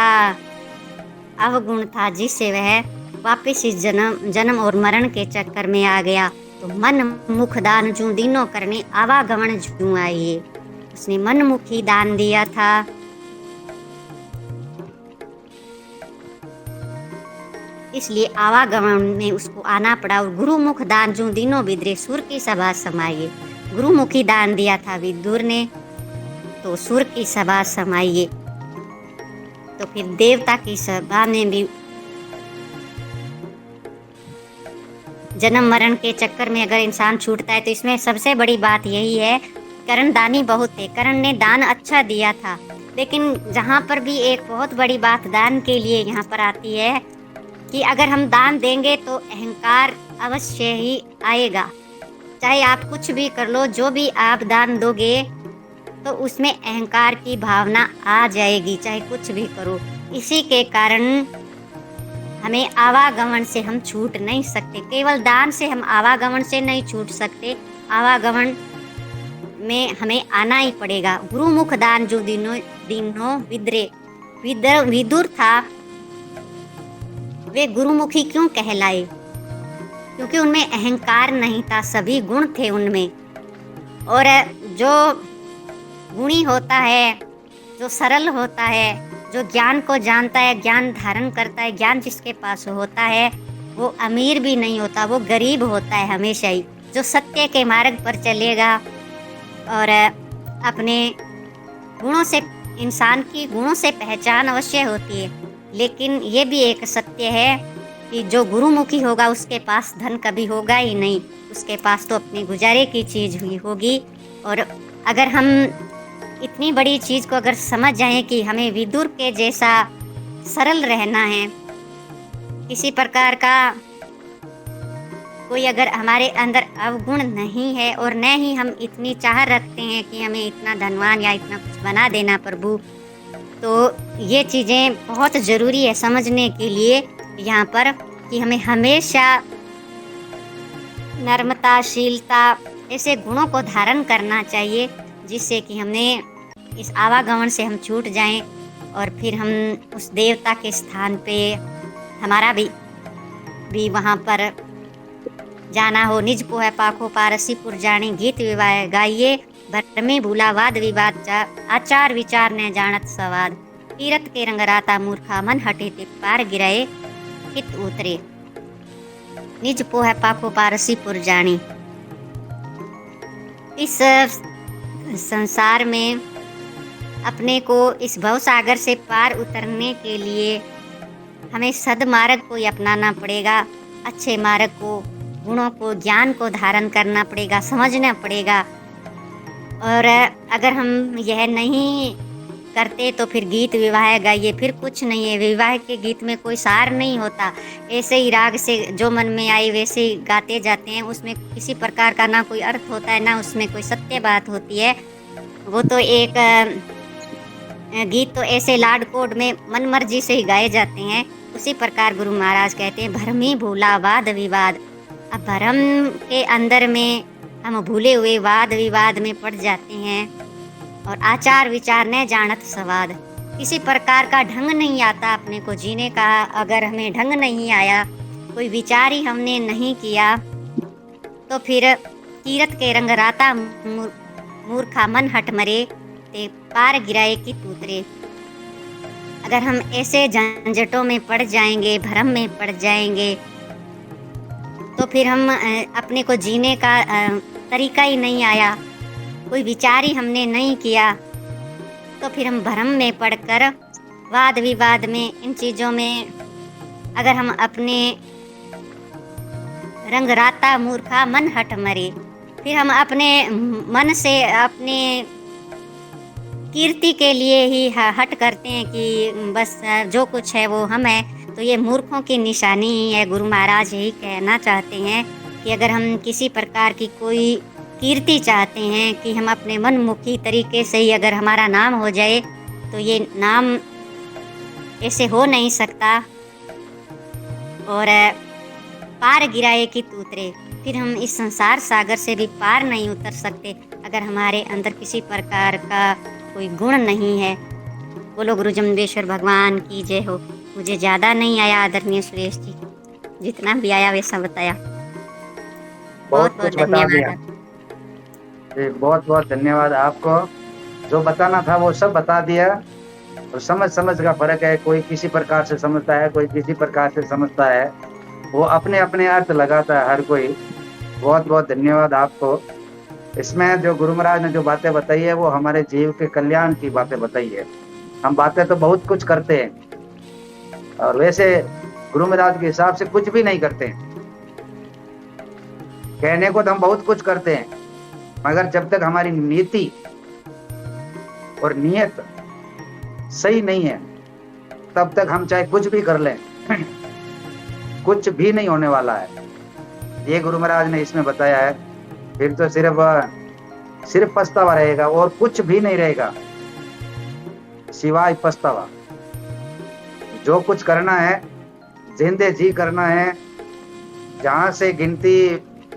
अवगुण था जिससे वह वापस इस जन्म और मरण के चक्कर में आ गया। तो मन मुख दान जू दीनों करने आवागमन जू आइए। उसने मन मुखी दान दिया था। इसलिए आवागमन में उसको आना पड़ा। और गुरु मुख दान जू दीनों विद्रे सुर की सभा समाइए। गुरुमुखी दान दिया था विदुर ने तो सुर की सभा समाइए। तो फिर देवता की सभा में भी जन्म मरण के चक्कर में अगर इंसान छूटता है तो इसमें सबसे बड़ी बात यही है करण दानी बहुत थे। करण ने दान अच्छा दिया था, लेकिन जहाँ पर भी एक बहुत बड़ी बात दान के लिए यहाँ पर आती है कि अगर हम दान देंगे तो अहंकार अवश्य ही आएगा। चाहे आप कुछ भी कर लो, जो भी आप दान दोगे तो उसमें अहंकार की भावना आ जाएगी, चाहे कुछ भी करो। इसी के कारण हमें आवागमन से हम छूट नहीं सकते। केवल दान से हम आवागमन से नहीं छूट सकते, आवागमन में हमें आना ही पड़ेगा। गुरुमुख दान जो दिनो विदुर था, वे गुरुमुखी क्यों कहलाए? क्योंकि उनमें अहंकार नहीं था, सभी गुण थे उनमें। और जो गुणी होता है, जो सरल होता है, जो ज्ञान को जानता है, ज्ञान धारण करता है, ज्ञान जिसके पास होता है, वो अमीर भी नहीं होता, वो गरीब होता है हमेशा ही। जो सत्य के मार्ग पर चलेगा और अपने गुणों से, इंसान की गुणों से पहचान अवश्य होती है, लेकिन ये भी एक सत्य है कि जो गुरुमुखी होगा उसके पास धन कभी होगा ही नहीं, उसके पास तो अपनी गुजारे की चीज़ हुई होगी। और अगर हम इतनी बड़ी चीज़ को अगर समझ जाएं कि हमें विदुर के जैसा सरल रहना है, किसी प्रकार का कोई अगर हमारे अंदर अवगुण नहीं है और न ही हम इतनी चाह रखते हैं कि हमें इतना धनवान या इतना कुछ बना देना प्रभु, तो ये चीज़ें बहुत ज़रूरी है समझने के लिए यहाँ पर कि हमें हमेशा नर्मता, शीलता ऐसे गुणों को धारण करना चाहिए, जिससे कि हमें इस आवागमन से हम छूट जाएं और फिर हम उस देवता के स्थान पे हमारा भी वहाँ पर जाना हो। निज को है पाखो पारसीपुर जानी, गीत विवाह गाइए भरमे भूला वाद विवाद आचार विचार ने जानत सवाद, तीरथ के रंग राता मूर्खा मन हटे ते पार गिराए हित उतरे। निज को है पाखो पारसीपुर जानी। इस संसार में अपने को इस भवसागर से पार उतरने के लिए हमें सद्मार्ग को ही अपनाना पड़ेगा, अच्छे मार्ग को, गुणों को, ज्ञान को धारण करना पड़ेगा, समझना पड़ेगा। और अगर हम यह नहीं करते तो फिर गीत विवाह गाइए, फिर कुछ नहीं है। विवाह के गीत में कोई सार नहीं होता, ऐसे ही राग से जो मन में आई वैसे ही गाते जाते हैं, उसमें किसी प्रकार का ना कोई अर्थ होता है, ना उसमें कोई सत्य बात होती है। वो तो एक गीत तो ऐसे लाड कोड में मन मर्जी से ही गाए जाते हैं। उसी प्रकार गुरु महाराज कहते हैं भरमी भूला वाद विवाद। अब भरम के अंदर में हम भूले हुए वाद विवाद में पड़ जाते हैं और आचार विचार ने जानत सवाद। किसी प्रकार का ढंग नहीं आता अपने को जीने का। अगर हमें ढंग नहीं आया, कोई विचार ही हमने नहीं किया, तो फिर तीरथ के रंग राता मूर्खा मन हट मरे ते पार गिराए की तूतरे। अगर हम ऐसे झंझटों में पड़ जाएंगे, भ्रम में पड़ जाएंगे, तो फिर हम अपने को जीने का तरीका ही नहीं आया, कोई विचार ही हमने नहीं किया, तो फिर हम भ्रम में पड़कर वाद विवाद में, इन चीज़ों में अगर हम अपने रंग राता मूर्खा मन हट मरे, फिर हम अपने मन से अपने कीर्ति के लिए ही हट करते हैं कि बस जो कुछ है वो हम है, तो ये मूर्खों की निशानी ही है। गुरु महाराज यही कहना चाहते हैं कि अगर हम किसी प्रकार की कोई कीर्ति चाहते हैं कि हम अपने मनमुखी तरीके से ही अगर हमारा नाम हो जाए, तो ये नाम ऐसे हो नहीं सकता। और पार गिराए कि उतरे, फिर हम इस संसार सागर से भी पार नहीं उतर सकते अगर हमारे अंदर किसी प्रकार का कोई गुण नहीं है। बोलो गुरु जमदेश्वर भगवान की जय हो। मुझे ज़्यादा नहीं आया आदरणीय सुरेश जी, जितना भी आया वैसा बताया। बहुत बहुत धन्यवाद। बहुत बहुत धन्यवाद आपको। जो बताना था वो सब बता दिया। और समझ का फर्क है, कोई किसी प्रकार से समझता है, कोई किसी प्रकार से समझता है, वो अपने अपने अर्थ लगाता है हर कोई। बहुत बहुत धन्यवाद आपको। इसमें जो गुरु महाराज ने जो बातें बताई है वो हमारे जीव के कल्याण की बातें बताई है। हम बातें तो बहुत कुछ करते हैं और वैसे गुरु महाराज के हिसाब से कुछ भी नहीं करते हैं। कहने को तो हम बहुत कुछ करते हैं, मगर जब तक हमारी नीति और नियत सही नहीं है, तब तक हम चाहे कुछ भी कर लें, कुछ भी नहीं होने वाला है। ये गुरु महाराज ने इसमें बताया है। फिर तो सिर्फ सिर्फ पछतावा रहेगा और कुछ भी नहीं रहेगा सिवाय पछतावा। जो कुछ करना है जिंदे जी करना है। जहां से गिनती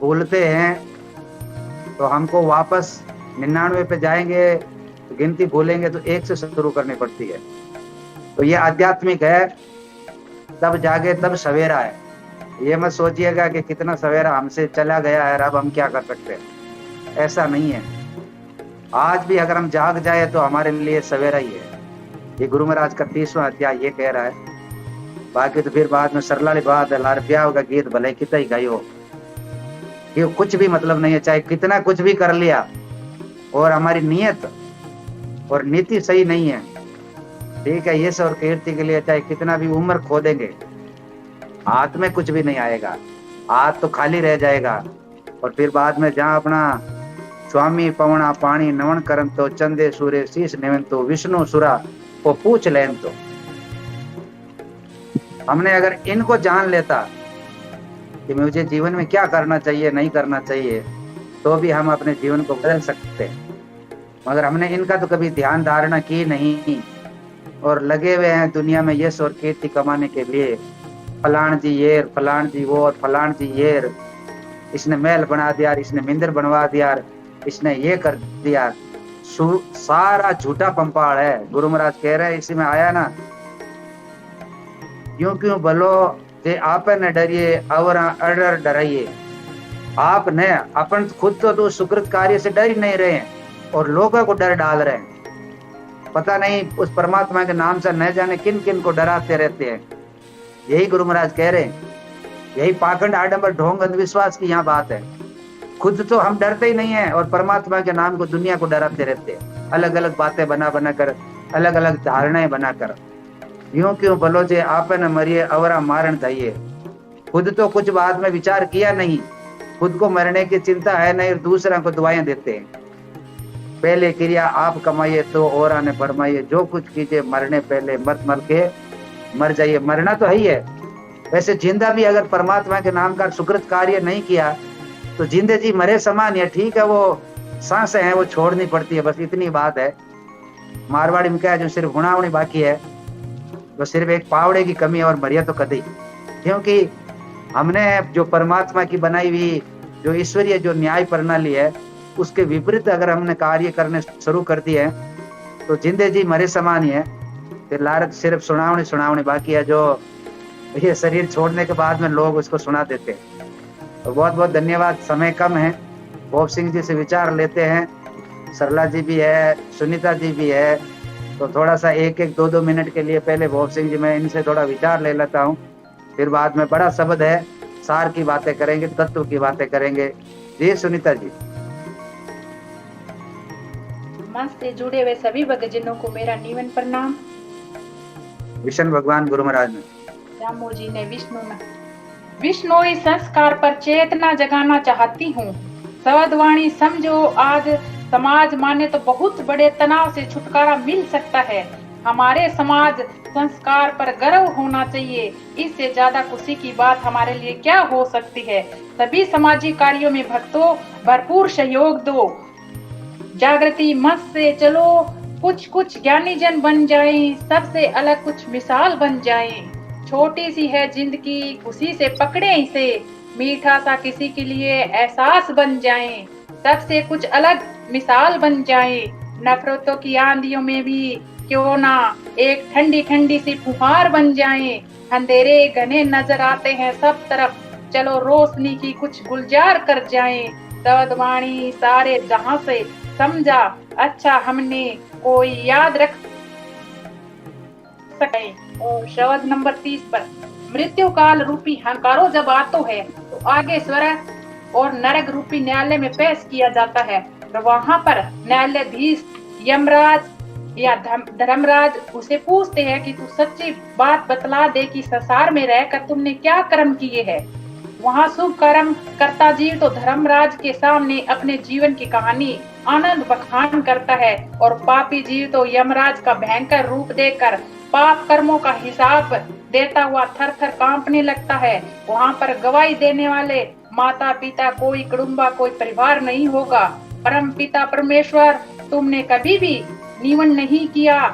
भूलते हैं तो हमको वापस 99 पे जाएंगे, तो गिनती भूलेंगे तो 1 से शुरू करनी पड़ती है। तो ये आध्यात्मिक है। तब जागे तब सवेरा है। ये मत सोचिएगा कि कितना सवेरा हमसे चला गया है, अब हम क्या कर सकते हैं, ऐसा नहीं है। आज भी अगर हम जाग जाए तो हमारे लिए सवेरा ही है। ये गुरु महाराज का 30वां अध्याय ये कह रहा है। बाकी तो फिर बाद में सरलाली बात है, लार ब्याह का गीत भले कितना ही गाई हो, ये कुछ भी मतलब नहीं है। चाहे कितना कुछ भी कर लिया और हमारी नियत और नीति सही नहीं है, ठीक है, यश और कीर्ति के लिए चाहे कितना भी उम्र खो देंगे, हाथ में कुछ भी नहीं आएगा, हाथ तो खाली रह जाएगा। और फिर बाद में जहाँ अपना स्वामी पवना पानी नवन करन तो चंदे सूर्य शीश नेवन तो विष्णु सुरा को पूछ लेन तो। हमने अगर इनको जान लेता कि मुझे जीवन में क्या करना चाहिए नहीं करना चाहिए, तो भी हम अपने जीवन को बदल सकते हैं। मगर हमने इनका तो कभी ध्यान धारणा की नहीं और लगे हुए हैं दुनिया में यश और कीर्ति कमाने के लिए। फलान जी ये, फलान जी वो, और फलान जी ये, इसने महल बना दिया, इसने मंदिर बनवा दिया, इसने ये कर दिया। सारा झूठा पंपाड़ है। गुरु महाराज कह रहे हैं इसी में आया ना, क्यों क्यों भलो जे आप न डरिए और अडर डराइए। आप ने अपन खुद तो सुकृत कार्य से डर ही नहीं रहे हैं और लोगों को डर डाल रहे हैं। पता नहीं उस परमात्मा के नाम से न जाने किन किन को डराते रहते हैं। यही गुरु महाराज कह रहे हैं। यही पाखंड आडंबर ढोंग अंधविश्वास की यहाँ बात है। खुद तो हम डरते ही नहीं है और परमात्मा के नाम को दुनिया को डराते रहते हैं, अलग अलग बातें बना बना कर, अलग अलग धारणाएं बनाकर। यूं क्यों भलो जे आप न मरिए अवरा मारण चाहिए। खुद तो कुछ बाद में विचार किया नहीं, खुद को मरने की चिंता है नहीं और दूसरा को दुआएं देते हैं। पहले क्रिया आप कमाइए तो और आने फरमाइए, जो कुछ कीजिए मरने पहले मत मर के मर जाइए। मरना तो है ही है। वैसे जिंदा भी अगर परमात्मा के नाम का सुकृत कार्य नहीं किया तो जिंदे जी मरे समान है। ठीक है, वो सांसें हैं वो छोड़नी पड़ती है, बस इतनी बात है। मारवाड़ी में क्या है, जो सिर्फ गुणावणी बाकी है, तो सिर्फ एक पावड़े की कमी है और मरिया तो कदी। क्योंकि हमने जो परमात्मा की बनाई हुई जो ईश्वरीय जो न्याय प्रणाली है, उसके विपरीत अगर हमने कार्य करने शुरू कर दिए तो जिंदे जी मरे समान ही है। फिर लारक सिर्फ सुनावनी बाकी है, जो ये शरीर छोड़ने के बाद में लोग उसको सुना देते हैं। तो बहुत बहुत धन्यवाद। समय कम है, भोप सिंह जी से विचार लेते हैं। सरला जी भी है, सुनीता जी भी है, तो थोड़ा सा एक एक दो दो मिनट के लिए पहले भोप सिंह जी मैं इनसे थोड़ा विचार ले लेता हूँ। फिर बाद में बड़ा शब्द है, सार की बातें करेंगे, तत्व की बातें करेंगे। जी सुनीता जी। मंच से जुड़े हुए सभी भक्तजनों को मेरा निवन प्रणाम। विष्णु भगवान गुरु महाराज ने रामो जी ने विष्णोई संस्कार पर चेतना जगाना चाहती हूँ। सवदवाणी समझो, आज समाज माने तो बहुत बड़े तनाव से छुटकारा मिल सकता है। हमारे समाज संस्कार पर गर्व होना चाहिए। इससे ज्यादा खुशी की बात हमारे लिए क्या हो सकती है। सभी सामाजिक कार्यों में भक्तों भरपूर सहयोग दो। जागृति मत से चलो, कुछ ज्ञानी जन बन जाएं, सबसे अलग कुछ मिसाल बन जाएं। छोटी सी है जिंदगी, खुशी से पकड़े इसे, मीठा सा किसी के लिए एहसास बन जाएं, सबसे कुछ अलग मिसाल बन जाएं। नफरतों की आंधियों में भी क्यों ना एक ठंडी ठंडी सी फुहार बन जाएं। अंधेरे घने नजर आते हैं सब तरफ, चलो रोशनी की कुछ गुलजार कर जाएं। सवदवाणी सारे जहां से समझा, अच्छा हमने कोई याद रख सके। और शब्द नंबर 30 पर, मृत्यु काल रूपी हंकारो जब आतो है तो आगे स्वर्ग और नरक रूपी न्यायालय में पेश किया जाता है। तो वहां पर न्यायाधीश यमराज या धर्मराज उसे पूछते हैं कि तू सच्ची बात बतला दे कि संसार में रहकर तुमने क्या कर्म किए हैं। वहाँ शुभ कर्म करता जीव तो धर्मराज के सामने अपने जीवन की कहानी आनंद बखान करता है, और पापी जीव तो यमराज का भयंकर रूप देखकर पाप कर्मों का हिसाब देता हुआ थर थर कांपने लगता है। वहाँ पर गवाही देने वाले माता पिता, कोई कुटुंबा, कोई परिवार नहीं होगा। परम पिता परमेश्वर, तुमने कभी भी निवन नहीं किया।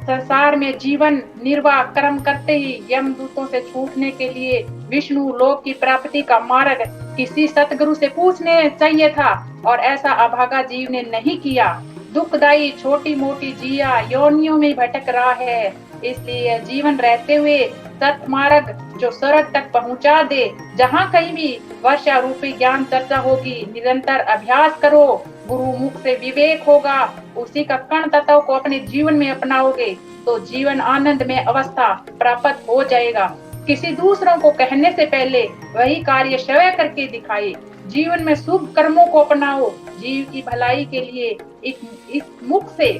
संसार में जीवन निर्वाह कर्म करते ही यमदूतों से छूटने के लिए विष्णु लोक की प्राप्ति का मार्ग किसी सतगुरु से पूछने चाहिए था, और ऐसा अभागा जीव ने नहीं किया। दुखदायी छोटी मोटी जिया योनियों में भटक रहा है, इसलिए जीवन रहते हुए सतमार्ग जो स्वर्ग तक पहुंचा दे, जहाँ कहीं भी वर्षा रूपी ज्ञान चर्चा होगी, निरंतर अभ्यास करो, गुरु मुख से विवेक होगा, उसी का कण तत्व को अपने जीवन में अपनाओगे तो जीवन आनंद में अवस्था प्राप्त हो जाएगा। किसी दूसरों को कहने से पहले वही कार्य स्वयं करके दिखाए। जीवन में शुभ कर्मों को अपनाओ, जीव की भलाई के लिए इस मुख से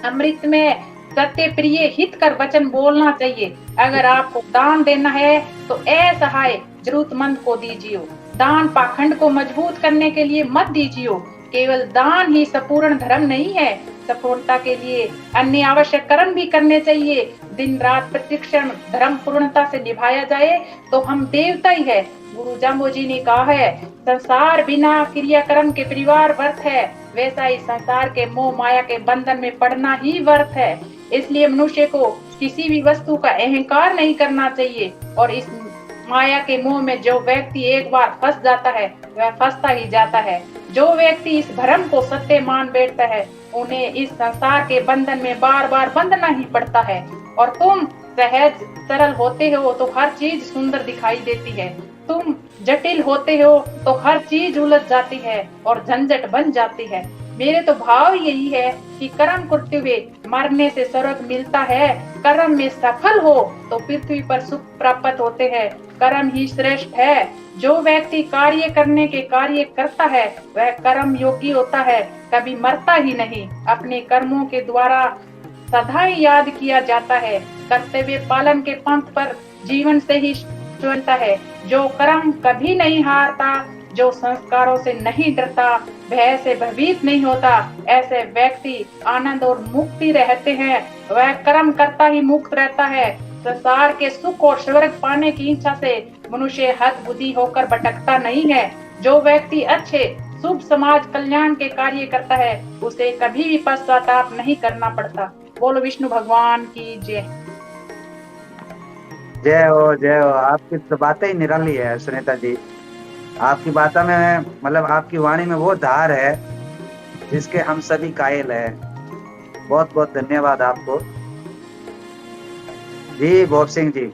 अमृत में सत्य प्रिय हित कर वचन बोलना चाहिए। अगर आपको दान देना है तो असहाय जरूरतमंद को दीजिए। दान पाखंड को मजबूत करने के लिए मत दीजिए। केवल दान ही संपूर्ण धर्म नहीं है, संपूर्णता के लिए अन्य आवश्यक कर्म भी करने चाहिए। दिन रात प्रतिक्षण धर्म पूर्णता से निभाया जाए तो हम देवता ही है। गुरु जाम्बो जी ने कहा है, संसार बिना क्रियाकर्म के परिवार व्यर्थ है, वैसा ही संसार के मोह माया के बंधन में पड़ना ही व्यर्थ है। इसलिए मनुष्य को किसी भी वस्तु का अहंकार नहीं करना चाहिए, और इस माया के मोह में जो व्यक्ति एक बार फंस जाता है वह फंसता ही जाता है। जो व्यक्ति इस भ्रम को सत्य मान बैठता है उन्हें इस संसार के बंधन में बार बार बंधना ही पड़ता है। और तुम सहज सरल होते हो तो हर चीज सुंदर दिखाई देती है, तुम जटिल होते हो तो हर चीज उलझ जाती है और झंझट बन जाती है। मेरे तो भाव यही है कि कर्म करते हुए मरने से स्वर्ग मिलता है, कर्म में सफल हो तो पृथ्वी पर सुख प्राप्त होते हैं। कर्म ही श्रेष्ठ है। जो व्यक्ति कार्य करने के कार्य करता है वह कर्म योगी होता है, कभी मरता ही नहीं। अपने कर्मों के द्वारा सदा ही याद किया जाता है। कर्तव्य पालन के पंथ पर जीवन से ही चलता है। जो कर्म कभी नहीं हारता, जो संस्कारों से नहीं डरता, भय से भयभीत नहीं होता, ऐसे व्यक्ति आनंद और मुक्ति रहते हैं। वह कर्म करता ही मुक्त रहता है। संसार के सुख और स्वर्ग पाने की इच्छा से मनुष्य हद बुद्धि होकर भटकता नहीं है। जो व्यक्ति अच्छे शुभ समाज कल्याण के कार्य करता है उसे कभी भी पश्चाताप नहीं करना पड़ता। बोलो विष्णु भगवान की जय। जय हो जय हो। आपकी तो बातें ही निराली है सुनीता जी। आपकी बातों में मतलब आपकी वाणी में वो धार है जिसके हम सभी कायल हैं। बहुत बहुत धन्यवाद आपको जी। भोप सिंह जी।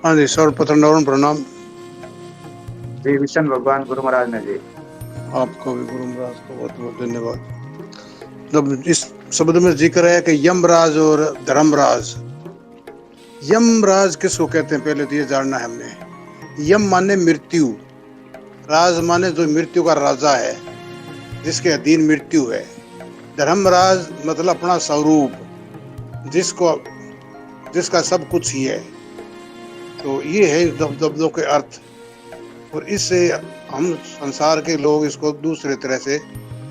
हाँ जी, सर्वप्रथम प्रणाम। जी विष्णु भगवान गुरु महाराज ने जी। आपको भी गुरु महाराज को बहुत बहुत धन्यवाद। जब इस शब्द में जिक्र है कि यमराज और धर्मराज। यमराज किसको कहते हैं पहले तो ये जानना है हमने। यम माने मृत्यु, राज माने जो मृत्यु का राजा है, जिसके अधीन मृत्यु है। धर्मराज मतलब अपना स्वरूप, जिसका सब कुछ ही है। तो ये है दबदबों के अर्थ। और इससे हम संसार के लोग इसको दूसरे तरह से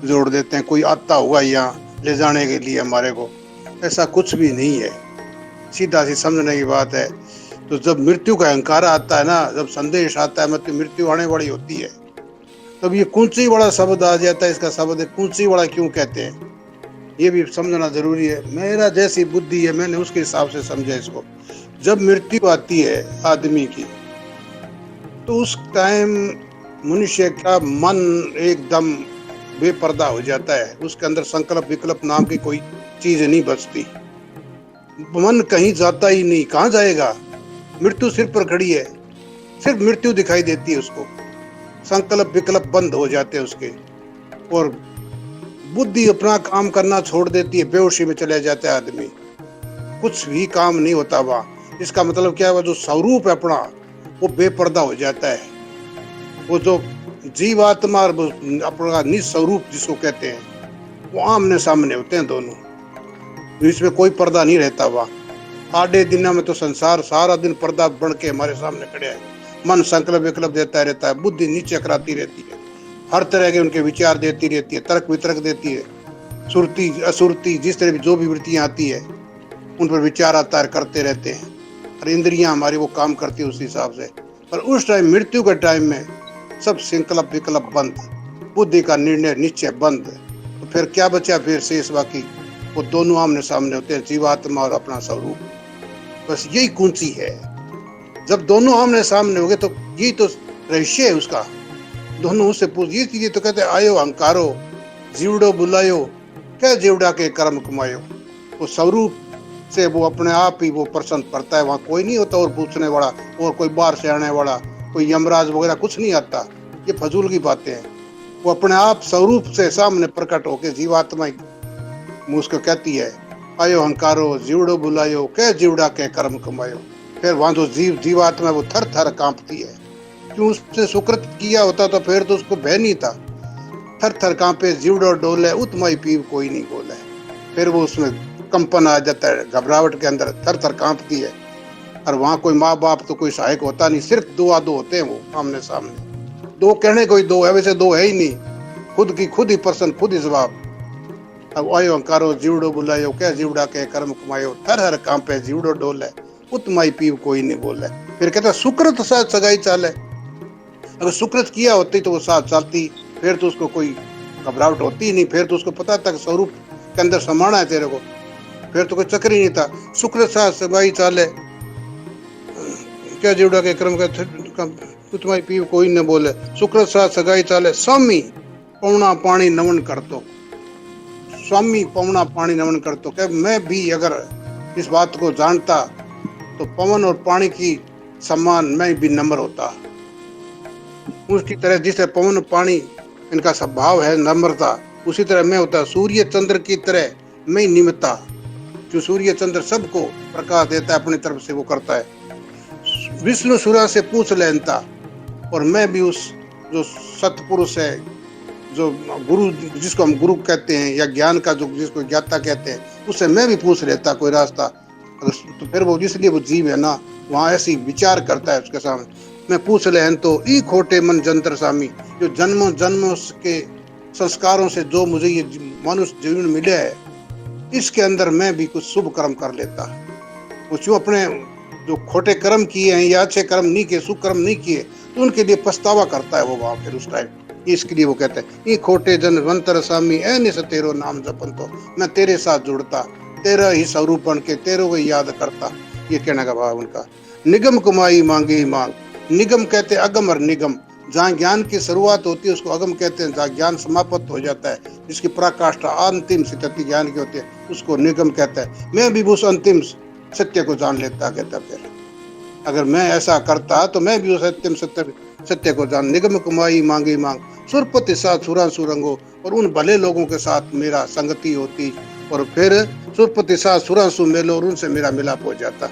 जोड़ देते हैं। कोई आता हुआ यहाँ ले जाने के लिए हमारे को, ऐसा कुछ भी नहीं है। सीधा सी समझने की बात है। तो जब मृत्यु का अहंकार आता है ना, जब संदेश आता है मतलब मृत्यु आने वाली होती है, तब ये कुंची वाला शब्द आ जाता है। इसका शब्द कुंची वाला क्यों कहते हैं ये भी समझना जरूरी है। मेरा जैसी बुद्धि है मैंने उसके हिसाब से समझा इसको। जब मृत्यु आती है आदमी की तो उस टाइम मनुष्य का मन एकदम बेपर्दा हो जाता है। उसके अंदर संकल्प विकल्प नाम की कोई चीज नहीं बचती। मन कहीं जाता ही नहीं। कहाँ जाएगा? मृत्यु सिर पर खड़ी है, सिर्फ मृत्यु दिखाई देती है उसको। संकल्प विकल्प बंद हो जाते हैं उसके, और बुद्धि अपना काम करना छोड़ देती है। बेहोशी में चले जाता है आदमी, कुछ भी काम नहीं होता वहाँ। इसका मतलब क्या है? जो स्वरूप है अपना वो बेपर्दा हो जाता है। वो जो जीवात्मा और अपना निस्वरूप जिसको कहते हैं वो आमने सामने होते हैं दोनों। इसमें कोई पर्दा नहीं रहता वहाँ। आधे दिनों में तो संसार सारा दिन पर्दा बन के हमारे सामने खड़े है। मन संकल्प विकल्प देता रहता है, बुद्धि नीचे कराती रहती है, हर तरह के उनके विचार देती रहती है, तर्क वितर्क देती है, सुरती असुरती जिस तरह जो भी वृत्तियाँ आती है उन पर विचार आता है, करते रहते हैं। और इंद्रियां हमारी वो काम करती है उस हिसाब से। पर उस टाइम मृत्यु के टाइम में सब संकल्प विकल्प बंद, बुद्धि का निर्णय निश्चय बंद, तो फिर क्या बचा? फिर शेष बाकी वो दोनों आमने सामने होते हैं, जीवात्मा और अपना स्वरूप। बस यही कुंची है। जब दोनों आमने सामने हो गए तो यही तो रहस्य है उसका। दोनों उससे पूछ, ये चीजें तो कहते आयो अहंकारो जीवड़ो बुलायो क्या जीवड़ा के कर्म कमायो। वो स्वरूप से वो अपने आप ही वो प्रसन्न करता है, वहां कोई नहीं होता और पूछने वाला, और कोई बाहर से आने वाला, कोई यमराज वगैरह कुछ नहीं आता। ये फजूल की बातें हैं। वो अपने आप स्वरूप से सामने प्रकट होकर जीवात्मा मुझको कहती है, आयो अहंकारो जीवड़ो बुलायो क्या जीवड़ा के कर्म कमायो। फिर वहां तो जीवात्मा वो थर थर कांपती है। क्यों? उसने सुकृत किया होता तो फिर तो उसको भय नहीं था। थर थर कांपे जीवड़ो डोले उतमाई पीव कोई नहीं बोले। फिर वो उसमें कंपन आ जाता है, घबराहट के अंदर थर थर कांपती है। और वहां कोई माँ बाप तो कोई सहायक होता नहीं, सिर्फ दो होते हैं वो आमने सामने। दो कहने कोई दो है, वैसे दो है ही नहीं, खुद की खुद ही प्रश्न खुद ही जवाब। अब आयो अहंकारो जीवड़ो बुलायो क्या जीवड़ा के कर्म कमायो, थर हर कांपे जीवड़ो डोले उतमाई पीव कोई नहीं बोले। फिर कहता सुकृत साथ सगाई चाले। अगर सुकृत किया होती तो वो साथ चलती, फिर तो उसको कोई घबराहट होती ही नहीं। फिर तो उसको पता था कि स्वरूप के अंदर समाना है तेरे को, फिर तो कोई चक्कर ही नहीं था। सुकृत साथ सगाई चाले क्या जीवड़ा के कर्म का तुम्हारी पीव कोई न बोले। सुकृत साथ सगाई चाले स्वामी पौना पानी नमन कर तो, स्वामी पवना पानी नमन कर तो। क्या मैं भी अगर इस बात को जानता तो पवन और पानी की समान मैं भी नम्र होता। उसकी तरह जिस तरह पवन और पानी इनका स्वभाव है नम्रता, उसी तरह मैं होता। सूर्य चंद्र की तरह मैं निमित्ता, जो सूर्य चंद्र सबको प्रकाश देता है अपनी तरफ से वो करता है। विष्णु सुरा से पूछ लेता, और मैं भी उस जो सतपुरुष है, जो गुरु जिसको हम गुरु कहते हैं या ज्ञान का जो जिसको ज्ञाता कहते हैं, उससे मैं भी पूछ लेता कोई रास्ता। तो फिर वो इसलिए वो जीव है ना, वहाँ ऐसी विचार करता है उसके सामने। मैं पूछ ले तो ई खोटे मन जंतर सामी, जो जन्मों जन्मों के संस्कारों से जो मुझे ये मनुष्य जीवन मिले है, इसके अंदर मैं भी कुछ शुभ कर्म कर लेता। वो जो अपने जो खोटे कर्म किए हैं या अच्छे कर्म नहीं किए, शुभ कर्म नहीं किए, तो उनके लिए पछतावा करता है वो वहां फिर उस टाइम। इसके लिए वो कहते हैं ये खोटे जन वंतर स्वामी ए निस तेरो नाम जपन, तो मैं तेरे साथ जुड़ता, तेरा ही स्वरूप बन के तेरे को याद करता। ये कहने का भाव उनका। निगम कुमाई मांगी मांग, निगम कहते हैं अगम और निगम, जहाँ ज्ञान की शुरुआत होती है उसको अगम कहते हैं, जहाँ ज्ञान समाप्त हो जाता है, जिसकी पराकाष्ठा अंतिम स्थिति ज्ञान की होती है उसको निगम कहता है। मैं भी उस अंतिम सत्य को जान लेता, कहता फिर अगर मैं ऐसा करता तो मैं भी उस अंतिम सत्य को जान। निगम कुमाई मांगी मांग, सुरपति साथ सुरा सुरंगो, और उन भले लोगों के साथ मेरा संगति होती, और फिर सुरपति साथ सुरांसु मेलो, और उनसे मेरा मिलाप हो जाता।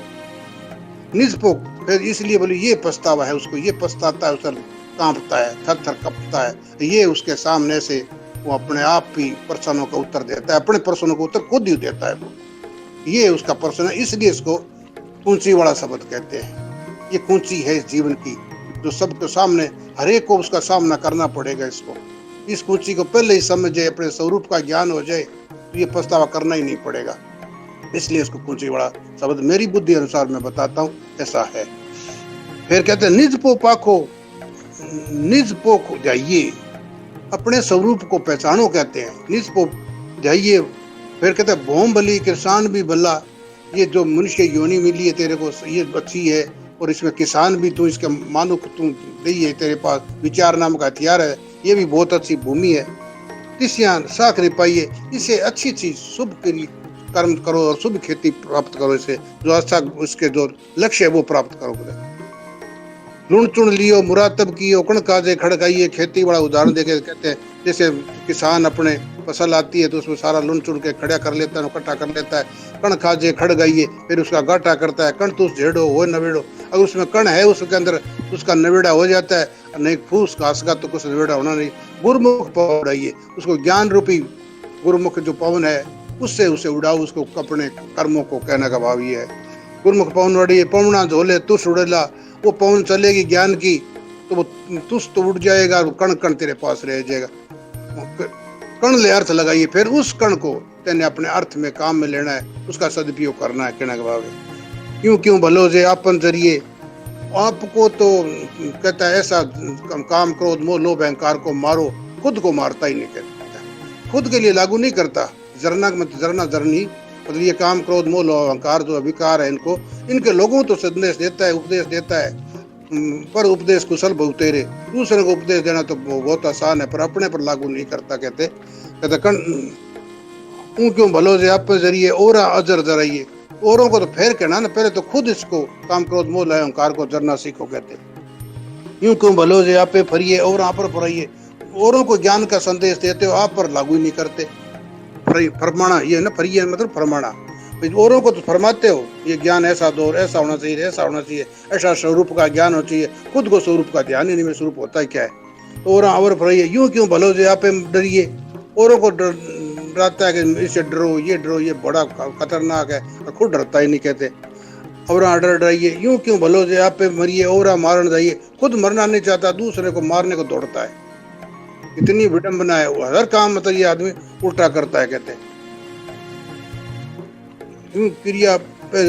निजपो फिर इसलिए बोले ये पछतावा है उसको, ये पछताता है, उसे कांपता है, थर थर कांपता है। ये उसके सामने से वो अपने आप ही प्रश्नों का उत्तर देता है, अपने प्रश्नों का उत्तर खुद ही देता है वो। ये उसका प्रश्न है, इसलिए इसको कुंची वाला शब्द कहते हैं। ये कुंची है इस जीवन की, जो सबके सामने हरेक को उसका सामना करना पड़ेगा इसको। इस कुंची को पहले ही समझे, अपने स्वरूप का ज्ञान हो जाए तो ये पछतावा करना ही नहीं पड़ेगा। इसलिए इसको कुंची वाला शब्द मेरी बुद्धि अनुसार मैं बताता हूँ ऐसा है। फिर कहते हैं निज पो पाखो, निज पो जाइए, अपने स्वरूप को पहचानो कहते हैं, निज पो जाइए। फिर कहते हैं भोम भली किसान भी भला, ये जो मनुष्य योनि मिली है तेरे को ये अच्छी है, और इसमें किसान भी तू इसके मानो तू दी है, तेरे पास विचार नाम का हथियार है, ये भी बहुत अच्छी भूमि है। तिस्यान साख पाइए, इसे अच्छी चीज शुभ कर्म करो और शुभ खेती प्राप्त करो, इसे जो अच्छा उसके जो लक्ष्य है वो प्राप्त करोगे। लुण चुन लियो मुरातब कियो, कण काजे खड़काइए, खेती बड़ा उदाहरण देके कहते हैं जैसे किसान अपने फसल आती है तो उसमें सारा लुण चुन के खड़ा कर लेता है, इकट्ठा कर लेता है। कण खाजे खड़गाइए, फिर उसका गाटा करता है। कण तुस झेड़ो हो नवेड़ो, अगर उसमें कण है उसके अंदर उसका नवेड़ा हो जाता है, नहीं फूस घास का तो कुछ नवेड़ा होना नहीं। गुरुमुख पवन उड़ाइए, उसको ज्ञान रूपी गुरुमुख जो पवन है उससे उसे उड़ाओ, उसको अपने कर्मों को कहने का भाव ये है। गुरुमुख पवन उड़ाइए, पवना झोले तुस उड़ेला, वो पवन चलेगी ज्ञान की तो वो तुस तो उड़ जाएगा, कण कण तेरे पास रह जाएगा। कण ले अर्थ लगाइए, फिर उस कण को तेने अपने अर्थ में काम में लेना है, उसका सदुपयोग करना है, कहने का भाव है। क्यों क्यों भलो जे आपन जरिए आपको तो कहता है ऐसा काम क्रोध मोह लोभ अहंकार को मारो, खुद को मारता ही नहीं कहता, खुद के लिए लागू नहीं करता। जरना मत जरना जरनी मतलब ये काम क्रोध मोह लोभ अहंकार जो अभिकार है इनको, इनके लोगों तो संदेश देता है, उपदेश देता है, पर उपदेश कुशल बहुतेरे, दूसरे को उपदेश देना तो बहुत आसान है पर अपने पर लागू नहीं करता। कहते क्यों भलो जे आप जरिए और अजर जराइए, औरों को तो फेर कहना ना, पहले तो खुद इसको काम क्रोध मोह लोभ अहंकार को जरना सीखो। कहते यूं क्यों भलो जे आप पे फरिए और आप पर फराइए, औरों को ज्ञान का संदेश देते हो आप पर लागू ही नहीं करते। फरमाना ये ना, फरिए मतलब फरमाना, औरों को तो फरमाते हो ये ज्ञान ऐसा दो, ऐसा होना चाहिए, ऐसा होना चाहिए, ऐसा स्वरूप का ज्ञान होना चाहिए, खुद को स्वरूप का ध्यान ही नहीं, स्वरूप होता है क्या है। और फराइए यूं क्यों भलो जे आप डरिए, औरों को डराता है कि इससे डरो, ये बड़ा खतरनाक है, और खुद डरता ही नहीं। कहते और डर डराइए, यूं क्यों भलो जे आप पे मरिए और मारन जाइए, खुद मरना नहीं चाहता, दूसरे को मारने को दौड़ता है। इतनी विडंबना है, हर काम मतलब ये आदमी उल्टा करता है। कहते हैं क्रिया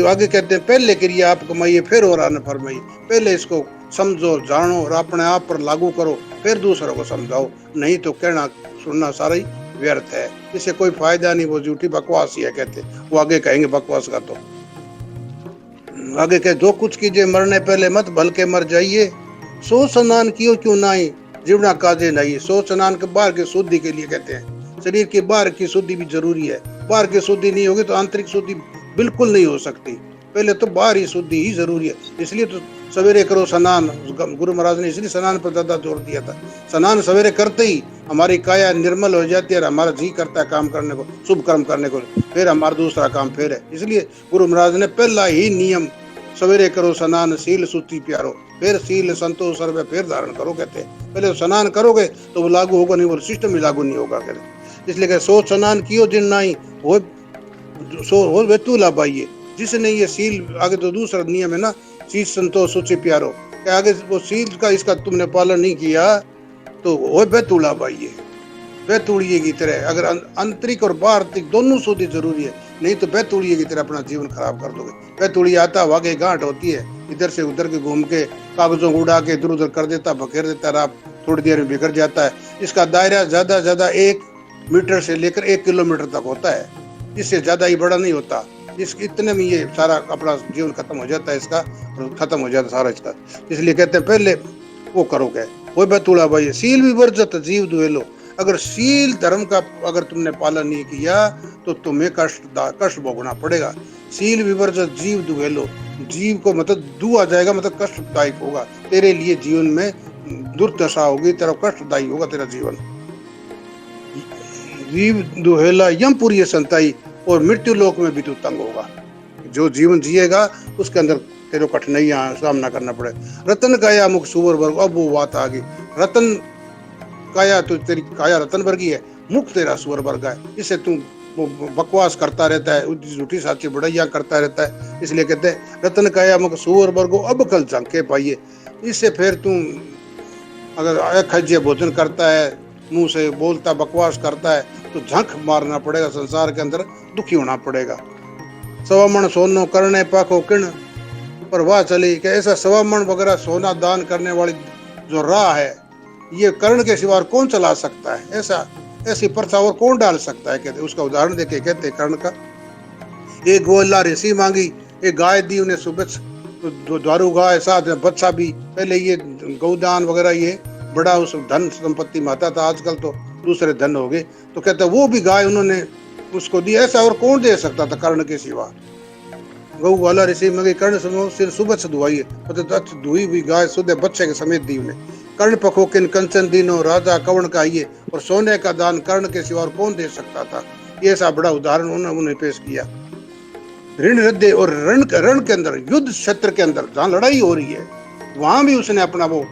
आगे कहते हैं पहले क्रिया आप कमाइए फिर और आने फरमाइए, पहले इसको समझो जानो और अपने आप पर लागू करो फिर दूसरों को समझाओ, नहीं तो कहना सुनना सारा ही व्यर्थ है, इससे कोई फायदा नहीं, वो झूठी बकवास ही है। कहते वो आगे कहेंगे बकवास का, तो आगे कहे जो कुछ कीजिए मरने पहले मत भल के मर जाइए, सो स्नान कियो क्यों नाई जीवना काजे नहीं, सो स्नान के बाहर की शुद्धि के लिए कहते हैं, शरीर के बाहर की शुद्धि भी जरूरी है, बाहर की शुद्धि नहीं होगी तो आंतरिक शुद्धि बिल्कुल नहीं हो सकती, पहले तो बाहर ही शुद्धि ही जरूरी है। इसलिए तो सवेरे करो स्नान, गुरु महाराज ने इसलिए स्नान पर ज्यादा जोर दिया था। स्नान सवेरे करते ही हमारी काया निर्मल हो जाती है, हमारा जी करता है काम करने को, शुभ कर्म करने को, फिर हमारा दूसरा काम फिर है। इसलिए गुरु महाराज ने पहला ही नियम सवेरे करो स्नान शील सूची प्यारो, फिर शील संतोष सर्व फिर धारण करो। कहते हैं पहले स्नान करोगे तो वो लागू होगा, नहीं वो सिस्टम ही लागू नहीं होगा। कहते इसलिए कह सो स्नान कियो जिन नाई हो वे तू लाभाइए, जिसने ये सील आगे तो दूसरा नियम है ना, शील संतोष सूची प्यारो, आगे वो सील का इसका तुमने पालन नहीं किया तो हो वे तू लाभाइए, बैतूड़िए की तरह। अगर आंतरिक और बाहर दोनों शुद्धि जरूरी है, नहीं तो बैतूड़िए की तरह अपना जीवन खराब कर दोगे। बैतूड़िया आता वागे गांठ होती है, इधर से उधर के घूम के कागजों को उड़ा के इधर उधर कर देता, बखेर देता, रात थोड़ी देर में बिगड़ जाता है। इसका दायरा ज्यादा 1 मीटर से लेकर 1 किलोमीटर तक होता है, इससे ज्यादा ही बड़ा नहीं होता। इस इतने में ये सारा अपना जीवन खत्म हो जाता है, इसका खत्म हो जाता सारा इसका। इसलिए कहते हैं पहले वो करोगे वो बैतूड़ा भाई, सील भी वर्जत जीव दुएलो, अगर शील धर्म का अगर तुमने पालन नहीं किया तो तुम्हें कष्ट भोगना पड़ेगा। शील विवर्जित जीव दुहेलो, जीव को मतलब दू आ जाएगा, मतलब कष्टदायक होगा तेरे लिए, जीवन में दुर्दशा होगी, तेरा कष्टदायी होगा तेरा जीवन। जीव दुहेला यमपुरी संताई, और मृत्यु लोक में भी तू तंग होगा। जो जीवन जिएगा उसके अंदर तेरे कठिनाइयां सामना करना पड़े। रतन काया मुख सुवर वर्ग, अब वो बात आ गई, रतन काया तो तेरी काया रतन वर्गी है, मुख तेरा सुअर वर्ग है, इससे तू बकवास करता रहता है, झूठी साची बढ़ैया करता रहता है। इसलिए कहते हैं रतन काया मुख सुअर वर्गो अब कल झंके पाइए, इससे फिर तू अगर खज्जे भोजन करता है, मुंह से बोलता बकवास करता है तो झंक मारना पड़ेगा, संसार के अंदर दुखी होना पड़ेगा। सवामण सोनो करने पाखो किण, पर वाह चली कि ऐसा सवामण वगैरह सोना दान करने वाली जो राह है, ये कर्ण के सिवा कौन चला सकता है, ऐसी प्रथा और कौन डाल सकता है। कहते उसका उदाहरण देके कहते कर्ण का, एक गोला ऋषि मांगी, एक गाय दी उन्हें सुबह, द्वारू गाय साथ बच्चा भी। पहले ये गौदान वगैरह ये बड़ा उस धन संपत्ति में आता था, आजकल तो दूसरे धन हो गए। तो कहते वो भी गाय उन्होंने उसको दी, ऐसा और कौन दे सकता था कर्ण के सिवा। गौ वाला ऋषि मांगी कर्ण सिर सुबह से धुआई, मतलब धुई हुई गाय सुबह बच्चे के समेत दी उन्हें। कर्ण पखो किन कंचन दीनो राजा कवण का ये, और सोने का दान कर्ण के सिवा और कौन दे सकता था। ये ऐसा बड़ा उदाहरण उन्होंने पेश किया। ऋण हृदय और रण के अंदर, युद्ध क्षेत्र के अंदर जहाँ लड़ाई हो रही है वहां भी उसने अपना वो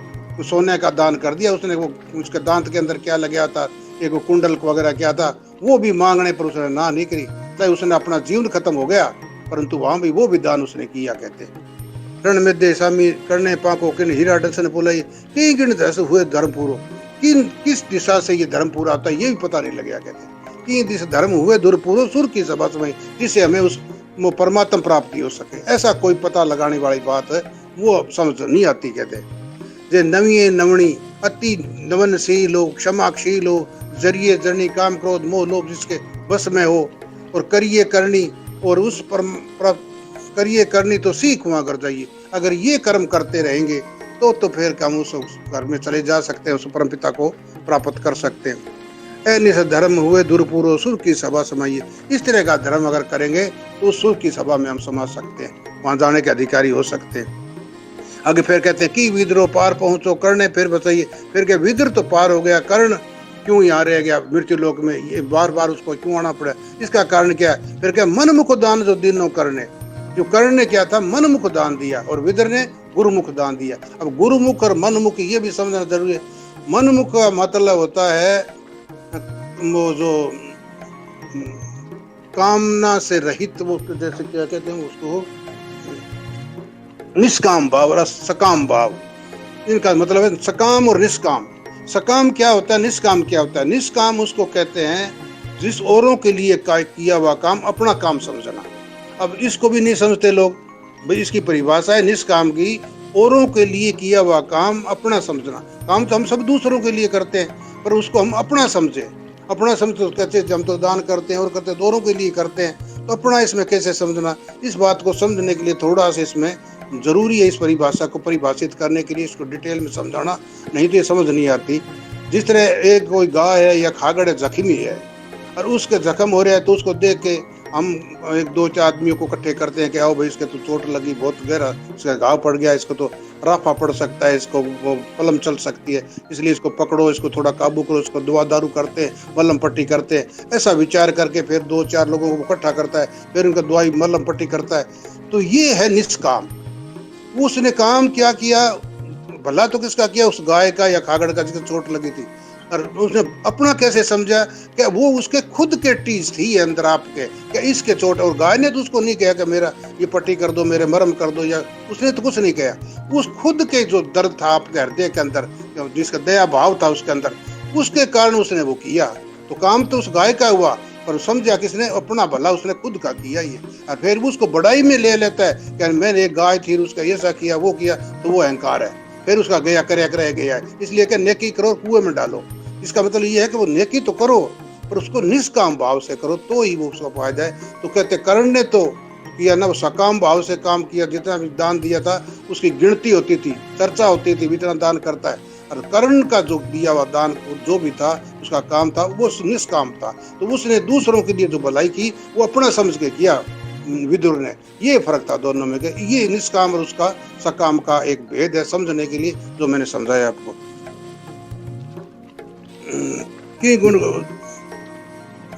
सोने का दान कर दिया। उसने वो उसके दांत के अंदर क्या लगा था, एक वो कुंडल वगैरह क्या था, वो भी मांगने पर उसने ना नहीं करी, चाहे उसने अपना जीवन खत्म हो गया, परंतु वहां भी वो भी दान उसने किया। कहते रण में दे स्वामी करने पाको किन हीरा डसन बोलाई, कई गिन जैसे हुए धर्म पूरो, किस दिशा से ये धर्म पूरा आता है ये भी पता नहीं लगा। कहते कि दिशा धर्म हुए दूर पूरो सुर की सभा में, जिससे हमें उस परमात्मा प्राप्ति हो सके, ऐसा कोई पता लगाने वाली बात वो समझ नहीं आती। कहते जे नवीए नवणी अति नवनशील हो, क्षमाशील हो, जरिए जरनी काम क्रोध मोह लोभ जिसके बस में हो, और करिए करनी और उस पर करिए करनी तो सीख वहां कर जाइए। अगर ये कर्म करते रहेंगे तो फिर हम उस घर में चले जा सकते हैं, उस परम पिता को प्राप्त कर सकते हैं। निस धर्म हुए दुर्पूरो सुर की सभा समाइए। इस तरह का धर्म अगर करेंगे तो सुर की सभा में हम समा सकते हैं, वहां जाने के अधिकारी हो सकते हैं। आगे फिर कहते हैं कि विद्रोह पार पहुंचो करने, फिर बताइए फिर क्या विद्र तो पार हो गया, कर्ण क्यों यहाँ रह गया मृत्यु लोक में, ये बार बार उसको क्यों आना पड़ा, इसका कारण क्या है? फिर क्या मनमुख दान जो दिनों करने, जो कर्ण ने क्या था मनमुख दान दिया और विद्र ने गुरुमुख दान दिया। अब गुरुमुख और मनमुख ये भी समझना जरूरी है। मनमुख का मतलब होता है वो जो कामना से रहित, वो जैसे क्या कहते हैं उसको, निष्काम भाव और सकाम भाव। इनका मतलब है सकाम और निष्काम। सकाम क्या होता है, निष्काम क्या होता है? निष्काम उसको कहते हैं जिस औरों के लिए किया हुआ काम अपना काम समझना। अब इसको भी नहीं समझते लोग, भाई इसकी परिभाषा है निष्काम की, औरों के लिए किया हुआ काम अपना समझना। काम तो हम सब दूसरों के लिए करते हैं, पर उसको हम अपना समझे। अपना समझ तो कहते हैं हम तो दान करते हैं और करते हैं, औरों के लिए करते हैं, तो अपना इसमें कैसे समझना? इस बात को समझने के लिए थोड़ा सा इसमें जरूरी है, इस परिभाषा को परिभाषित करने के लिए इसको डिटेल में समझाना, नहीं तो ये समझ नहीं आती। जिस तरह एक कोई गाय है या खागड़ है, जख्मी है और उसके जख्म हो रहा है, तो उसको देख के हम एक दो चार आदमियों को इकट्ठे करते हैं कि आओ भाई इसके तो चोट लगी, बहुत गहरा इसका घाव पड़ गया, इसको तो राफा पड़ सकता है, इसको वो पलम चल सकती है, इसलिए इसको पकड़ो, इसको थोड़ा काबू करो, इसको दवा दारू करते हैं, मलम पट्टी करते हैं। ऐसा विचार करके फिर दो चार लोगों को इकट्ठा करता है, फिर उनका दवाई मलम पट्टी करता है। तो ये है निष्काम। उसने काम क्या किया, भला तो किसका किया? उस गाय का या खागड़ का जिसको चोट लगी थी। और उसने अपना कैसे समझा कि वो उसके खुद के टीज थी अंदर आपके, कि इसके चोट, और गाय ने तो उसको नहीं कहा कि मेरा ये पट्टी कर दो, मेरे मरम कर दो, या उसने तो कुछ नहीं कहा। उस खुद के जो दर्द था आपके हृदय के अंदर, जिसका दया भाव था उसके अंदर, उसके कारण उसने वो किया। तो काम तो उस गाय का हुआ, पर समझा किसने? अपना भला उसने खुद का किया ये। और फिर उसको बड़ाई में ले लेता है कि मैंने एक गाय थी उसका ऐसा किया वो किया, तो वो अहंकार है। फिर उसका गया करे रह गया है। इसलिए कि नेकी करो कुएं में डालो। इसका मतलब ये है कि वो नेकी तो करो पर उसको निष्काम भाव से करो, तो ही वो उसको पाया जाए। तो कहते कर्ण ने तो किया ना, वो सकाम भाव से काम किया, जितना भी दान दिया था उसकी गिनती होती थी, चर्चा होती थी, इतना दान करता है। और कर्ण का जो दिया हुआ दान जो भी था, उसका काम था वो निष्काम था। तो उसने दूसरों के लिए जो भलाई की वो अपना समझ के किया विदुर ने। ये फर्क था दोनों में, ये निष्काम और उसका सकाम का एक भेद है, समझने के लिए जो मैंने समझाया आपको। कि गुण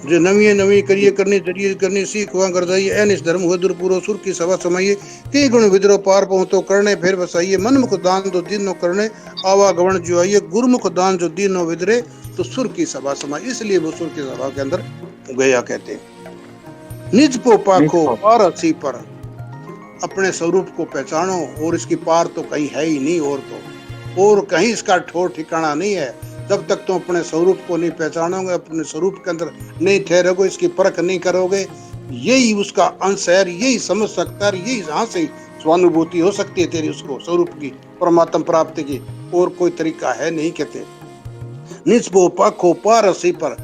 जो नवी करिए करनी जरिए करनी सीख हुआ कर जाइए, ऐन इस धर्म हुए दुर्पूरो सुर की सभा समाइए। कई गुण विद्रोह पार पहुंचो करने फिर बसाइए, मनमुख दान जो दीनो करने आवागमन जो आइए, गुरुमुख दान जो दीनो विद्रे तो सुर की सभा समाई। इसलिए वो सुर की सभा के अंदर गया। कहते हैं निज को पाखो पार असी पर, अपने स्वरूप को पहचानो, और इसकी पार तो कहीं है ही नहीं, और कहीं इसका ठोर ठिकाना नहीं है। जब तक तुम अपने स्वरूप को नहीं पहचानोगे, अपने स्वरूप के अंदर नहीं ठहरोगे, इसकी परख नहीं करोगे, यही उसका अंश है, यही समझ सकता है, यही यहाँ से स्वानुभूति हो सकती है तेरी उसको स्वरूप की, परमात्म प्राप्ति की, और कोई तरीका है नहीं। कहते निस्बो पाखो पार असी पर,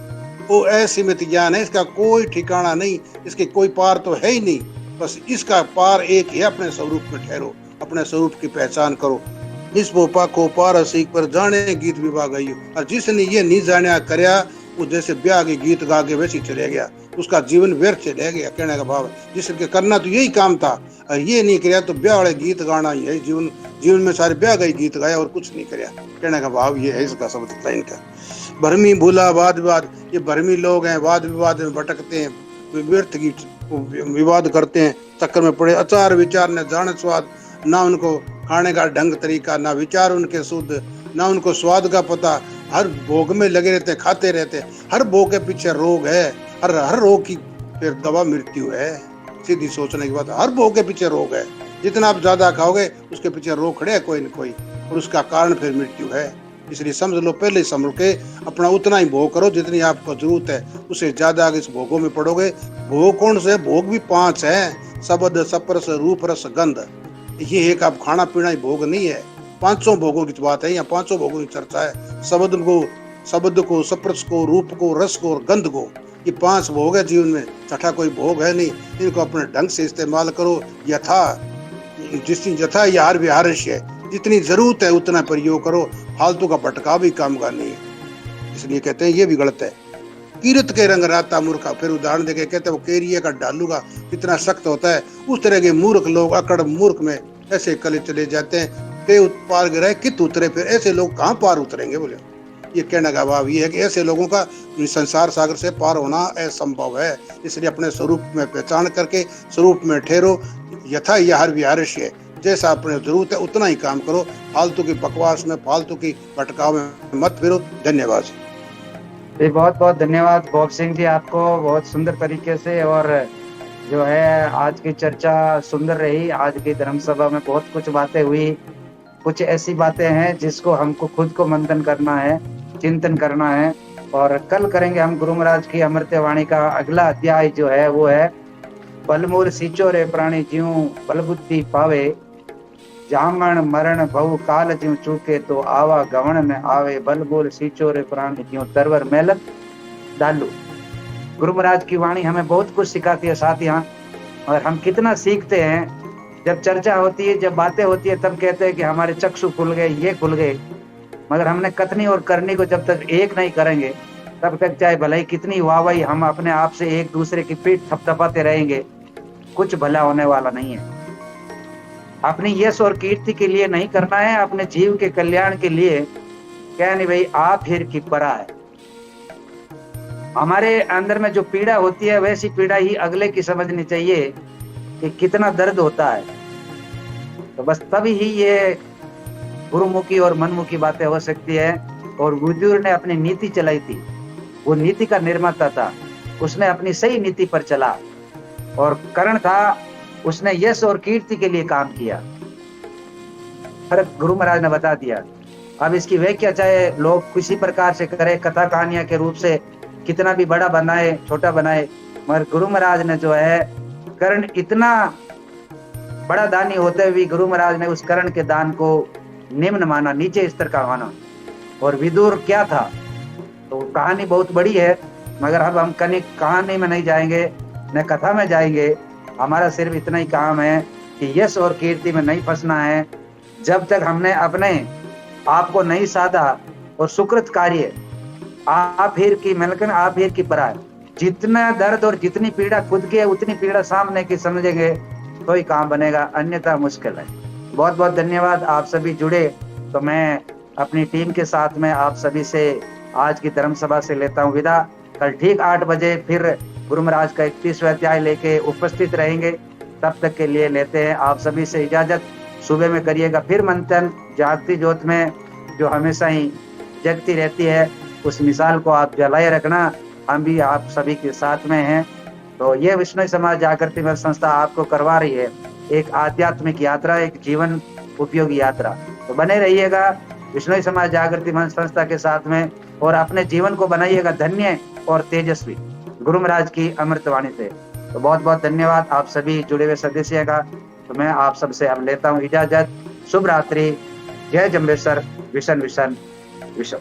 वो असीमित ज्ञान है, इसका कोई ठिकाना नहीं, इसके कोई पार तो है ही नहीं। बस इसका पार एक है, अपने स्वरूप में ठहरो, अपने स्वरूप की पहचान करो। निस्बो पाखो पार असी पर जाने गीत विभाग आइयो। और जिसने ये नहीं जाना करया, वो जैसे ब्याह के गीत गा के वैसे चले गया, उसका जीवन व्यर्थ चले गया। कहने का भाव जिसके करना तो यही काम था, और ये नहीं किया तो ब्याह वाले गीत गाना ही है। जीवन में सारे ब्याह गए गीत गाया और कुछ नहीं किया। कहने का भाव ये है इसका शब्द लाइन का। भरमी भूला वाद विवाद, ये भरमी लोग हैं, वाद विवाद में भटकते हैं, व्यर्थ की विवाद करते हैं, चक्कर में पड़े। आचार विचार न जाने स्वाद, ना उनको खाने का ढंग तरीका, ना विचार उनके शुद्ध, ना उनको स्वाद का पता। हर भोग में लगे रहते, खाते रहते, हर भोग के पीछे रोग है, हर रोग की फिर दवा मृत्यु है। सीधी सोचने की बात, हर भोग के पीछे रोग है। जितना आप ज्यादा खाओगे उसके पीछे रोग खड़े है कोई न कोई, और उसका कारण फिर मृत्यु है। इसलिए समझ लो, पहले समझ के अपना उतना ही भोग करो जितनी आपको जरूरत है, उससे ज्यादा इस भोगों में पड़ोगे। भोग कौन से? भोग भी 5 है, शब्द स्पर्श रूप रस गंध। ये एक अब खाना पीना ही भोग नहीं है, 500 भोगों की बात है, यहाँ 500 भोगों की चर्चा है। शब्द को, स्पर्श को, रूप को, रस को और गंध को, ये 5 भोग है जीवन में, छठा कोई भोग है नहीं। इनको अपने ढंग से इस्तेमाल करो, यथा यार विहारश है, जितनी जरूरत है उतना प्रयोग करो, फालतू का भटका भी काम का नहीं है। इसलिए कहते हैं ये भी गलत है। कीरत के रंग राता मूर्खा, फिर उदाहरण देके कहते हैं वो केरिए का डालूगा कितना सख्त होता है, उस तरह के मूर्ख लोग अकड़ मूर्ख में ऐसे कले चले जाते हैं। ते पार गिराए कित उतरे, फिर ऐसे लोग कहाँ पार उतरेंगे बोले। ये कहने का भाव ये है कि ऐसे लोगों का संसार सागर से पार होना असंभव है। इसलिए अपने स्वरूप में पहचान करके स्वरूप में ठहरो, यथा यार विहारश है, जैसा अपने जरूरत है उतना ही काम करो, फालतू की बकवास में, फालतू की भटकाव में मत फिरो। धन्यवाद जी, बहुत बहुत धन्यवाद बॉब सिंह जी आपको, बहुत सुंदर तरीके से। और जो है आज की चर्चा सुंदर रही। आज की धर्म सभा में बहुत कुछ बातें हुई, कुछ ऐसी बातें हैं जिसको हमको खुद को मंथन करना है, चिंतन करना है। और कल करेंगे हम गुरु महाराज की अमृत वाणी का अगला अध्याय जो है वो है बलमूर सींचो रे प्राणी ज्यों बल बुद्धि पावे, जामण मरण भव काल ज्यों चूके तो आवा गवण न आवे, बलमूर सींचो रे प्राणी ज्यों तरवर मेलत डालू। गुरु महाराज की वाणी हमें बहुत कुछ सिखाती है साथियां, और हम कितना सीखते हैं। जब चर्चा होती है, जब बातें होती है, तब कहते हैं कि हमारे चक्षु खुल गए, ये खुल गए, मगर हमने कथनी और करनी को जब तक एक नहीं करेंगे तब तक चाहे भलाई कितनी वाहवाही हम अपने आप से एक दूसरे की पीठ थपथपाते रहेंगे, कुछ भला होने वाला नहीं है। अपनी यश और कीर्ति के लिए नहीं करना है, अपने जीव के कल्याण के लिए। क्या नहीं भाई, आप फिर की परा है। हमारे अंदर में जो पीड़ा होती है वैसी पीड़ा ही अगले की समझनी चाहिए कि कितना दर्द होता है। तो बस तभी ही ये गुरुमुखी और मनमुखी बातें हो सकती है। और विदुर ने अपनी नीति चलाई थी, वो नीति का निर्माता था, उसने अपनी सही नीति पर चला। और कर्ण था, उसने यश और कीर्ति के लिए काम किया। फर्क गुरु महाराज ने बता दिया। अब इसकी व्याख्या चाहे लोग किसी प्रकार से करें, कथा कहानियां के रूप से कितना भी बड़ा बनाए, छोटा बनाए, मगर गुरु महाराज ने जो है कर्ण इतना बड़ा दानी होते हुए गुरु महाराज ने उस कर्ण के दान को निम्न माना, नीचे स्तर का माना। और विदुर क्या था, तो कहानी बहुत बड़ी है, मगर अब हम कहानी में नहीं जाएंगे, न कथा में जाएंगे। हमारा सिर्फ इतना ही काम है कि यश और कीर्ति में नहीं फंसना है। जब तक हमने अपने आप को नहीं साधा और सुकृत कार्य, आप हिर की मलकन आप हिर की परा, जितना दर्द और जितनी पीड़ा खुद की है उतनी पीड़ा सामने की समझेंगे तो ही काम बनेगा, अन्यथा मुश्किल है। बहुत बहुत धन्यवाद। आप सभी जुड़े, तो मैं अपनी टीम के साथ में आप सभी से आज की धर्म सभा से लेता हूँ विदा। कल ठीक 8 बजे फिर गुरु महाराज का 31वां अध्याय लेके उपस्थित रहेंगे। तब तक के लिए लेते हैं आप सभी से इजाजत। सुबह में करिएगा फिर मंथन, जागती ज्योत में जो हमेशा ही जगती रहती है, उस मिसाल को आप जलाए रखना। हम भी आप सभी के साथ में हैं। तो ये विष्णु समाज जागृति मंच संस्था आपको करवा रही है एक आध्यात्मिक यात्रा, एक जीवन उपयोगी यात्रा। तो बने रहिएगा विष्णु समाज जागृति मंच संस्था के साथ में, और अपने जीवन को बनाइएगा धन्य और तेजस्वी गुरु महाराज की अमृतवाणी से। तो बहुत बहुत धन्यवाद आप सभी जुड़े हुए सदस्य का। तो मैं आप सबसे अब लेता हूँ इजाजत। शुभ रात्रि। जय जम्बेश्वर। विशन विशन विश्व।